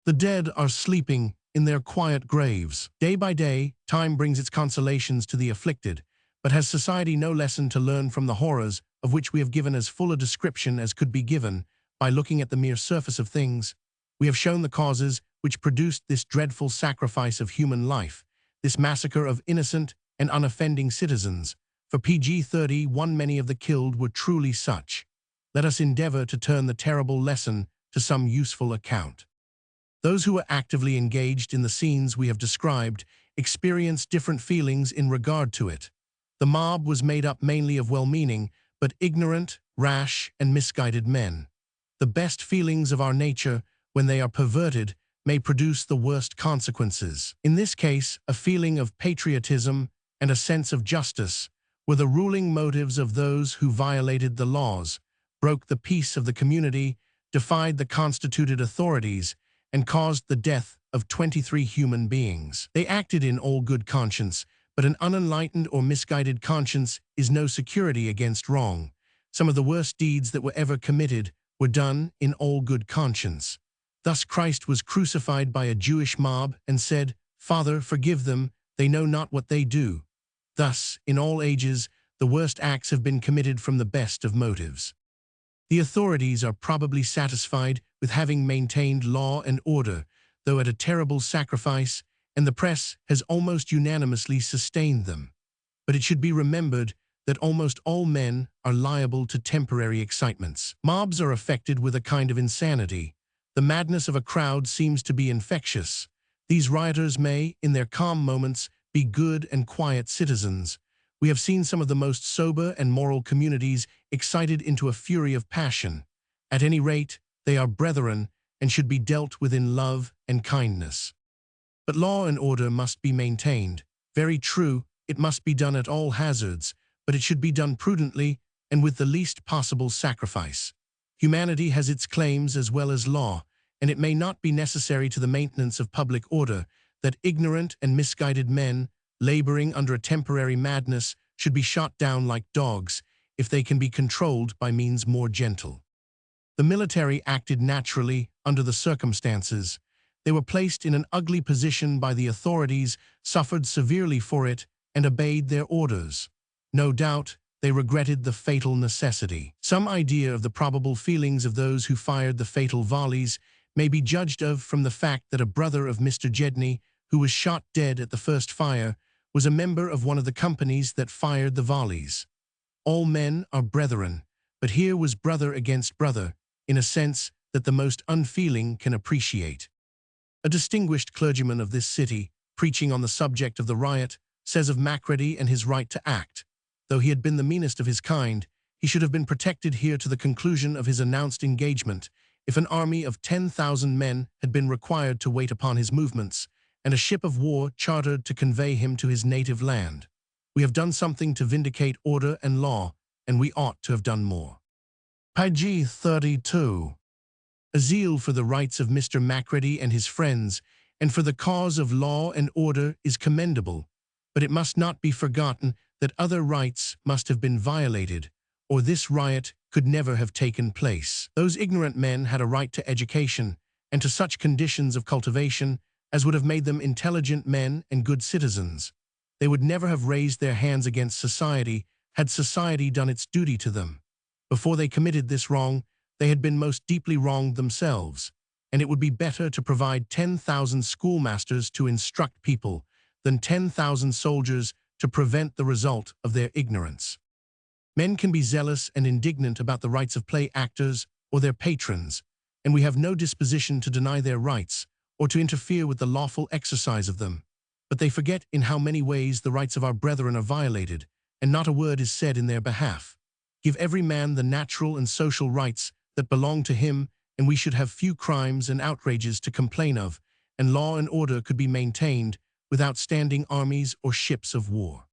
The dead are sleeping in their quiet graves. Day by day, time brings its consolations to the afflicted, but has society no lesson to learn from the horrors of which we have given as full a description as could be given by looking at the mere surface of things? We have shown the causes which produced this dreadful sacrifice of human life, this massacre of innocent and unoffending citizens. For PG-31, many of the killed were truly such. Let us endeavor to turn the terrible lesson to some useful account. Those who were actively engaged in the scenes we have described experienced different feelings in regard to it. The mob was made up mainly of well-meaning, but ignorant, rash, and misguided men. The best feelings of our nature, when they are perverted, may produce the worst consequences. In this case, a feeling of patriotism and a sense of justice were the ruling motives of those who violated the laws, broke the peace of the community, defied the constituted authorities, and caused the death of 23 human beings. They acted in all good conscience, but an unenlightened or misguided conscience is no security against wrong. Some of the worst deeds that were ever committed were done in all good conscience. Thus Christ was crucified by a Jewish mob and said, "Father, forgive them, they know not what they do." Thus, in all ages, the worst acts have been committed from the best of motives. The authorities are probably satisfied with having maintained law and order, though at a terrible sacrifice, and the press has almost unanimously sustained them. But it should be remembered that almost all men are liable to temporary excitements. Mobs are affected with a kind of insanity. The madness of a crowd seems to be infectious. These rioters may, in their calm moments, be good and quiet citizens. We have seen some of the most sober and moral communities excited into a fury of passion. At any rate, they are brethren and should be dealt with in love and kindness. But law and order must be maintained. Very true, it must be done at all hazards, but it should be done prudently and with the least possible sacrifice. Humanity has its claims as well as law, and it may not be necessary to the maintenance of public order that ignorant and misguided men, laboring under a temporary madness, should be shot down like dogs if they can be controlled by means more gentle. The military acted naturally under the circumstances. They were placed in an ugly position by the authorities, suffered severely for it, and obeyed their orders. No doubt, they regretted the fatal necessity. Some idea of the probable feelings of those who fired the fatal volleys may be judged of from the fact that a brother of Mr. Gedney, who was shot dead at the first fire, was a member of one of the companies that fired the volleys. All men are brethren, but here was brother against brother, in a sense that the most unfeeling can appreciate. A distinguished clergyman of this city, preaching on the subject of the riot, says of Macready and his right to act, though he had been the meanest of his kind, he should have been protected here to the conclusion of his announced engagement, if an army of 10,000 men had been required to wait upon his movements, and a ship of war chartered to convey him to his native land. We have done something to vindicate order and law, and we ought to have done more. Page 32. A zeal for the rights of Mr. Macready and his friends, and for the cause of law and order is commendable, but it must not be forgotten that other rights must have been violated, or this riot could never have taken place. Those ignorant men had a right to education, and to such conditions of cultivation as would have made them intelligent men and good citizens. They would never have raised their hands against society had society done its duty to them. Before they committed this wrong, they had been most deeply wronged themselves, and it would be better to provide 10,000 schoolmasters to instruct people than 10,000 soldiers to prevent the result of their ignorance. Men can be zealous and indignant about the rights of play actors or their patrons, and we have no disposition to deny their rights or to interfere with the lawful exercise of them. But they forget in how many ways the rights of our brethren are violated, and not a word is said in their behalf. Give every man the natural and social rights that belong to him, and we should have few crimes and outrages to complain of, and law and order could be maintained without standing armies or ships of war.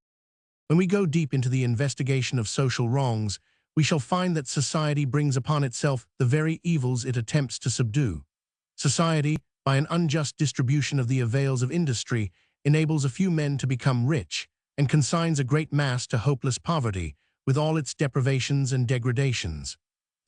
When we go deep into the investigation of social wrongs, we shall find that society brings upon itself the very evils it attempts to subdue. Society, by an unjust distribution of the avails of industry, enables a few men to become rich, and consigns a great mass to hopeless poverty, with all its deprivations and degradations.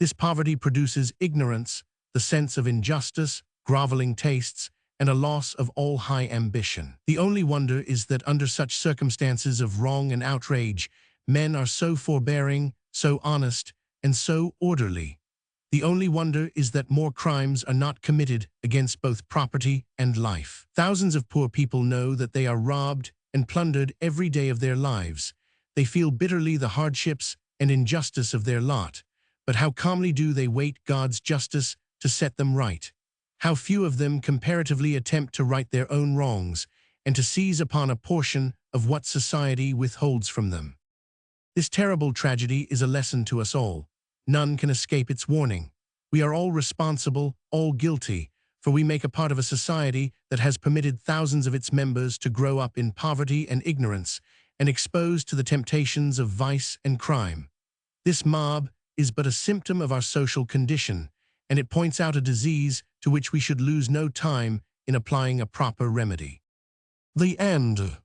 This poverty produces ignorance, the sense of injustice, groveling tastes, and a loss of all high ambition. The only wonder is that under such circumstances of wrong and outrage, men are so forbearing, so honest, and so orderly. The only wonder is that more crimes are not committed against both property and life. Thousands of poor people know that they are robbed and plundered every day of their lives. They feel bitterly the hardships and injustice of their lot, but how calmly do they wait God's justice to set them right. How few of them comparatively attempt to right their own wrongs and to seize upon a portion of what society withholds from them. This terrible tragedy is a lesson to us all. None can escape its warning. We are all responsible, all guilty, for we make a part of a society that has permitted thousands of its members to grow up in poverty and ignorance and exposed to the temptations of vice and crime. This mob is but a symptom of our social condition, and it points out a disease to which we should lose no time in applying a proper remedy. The end.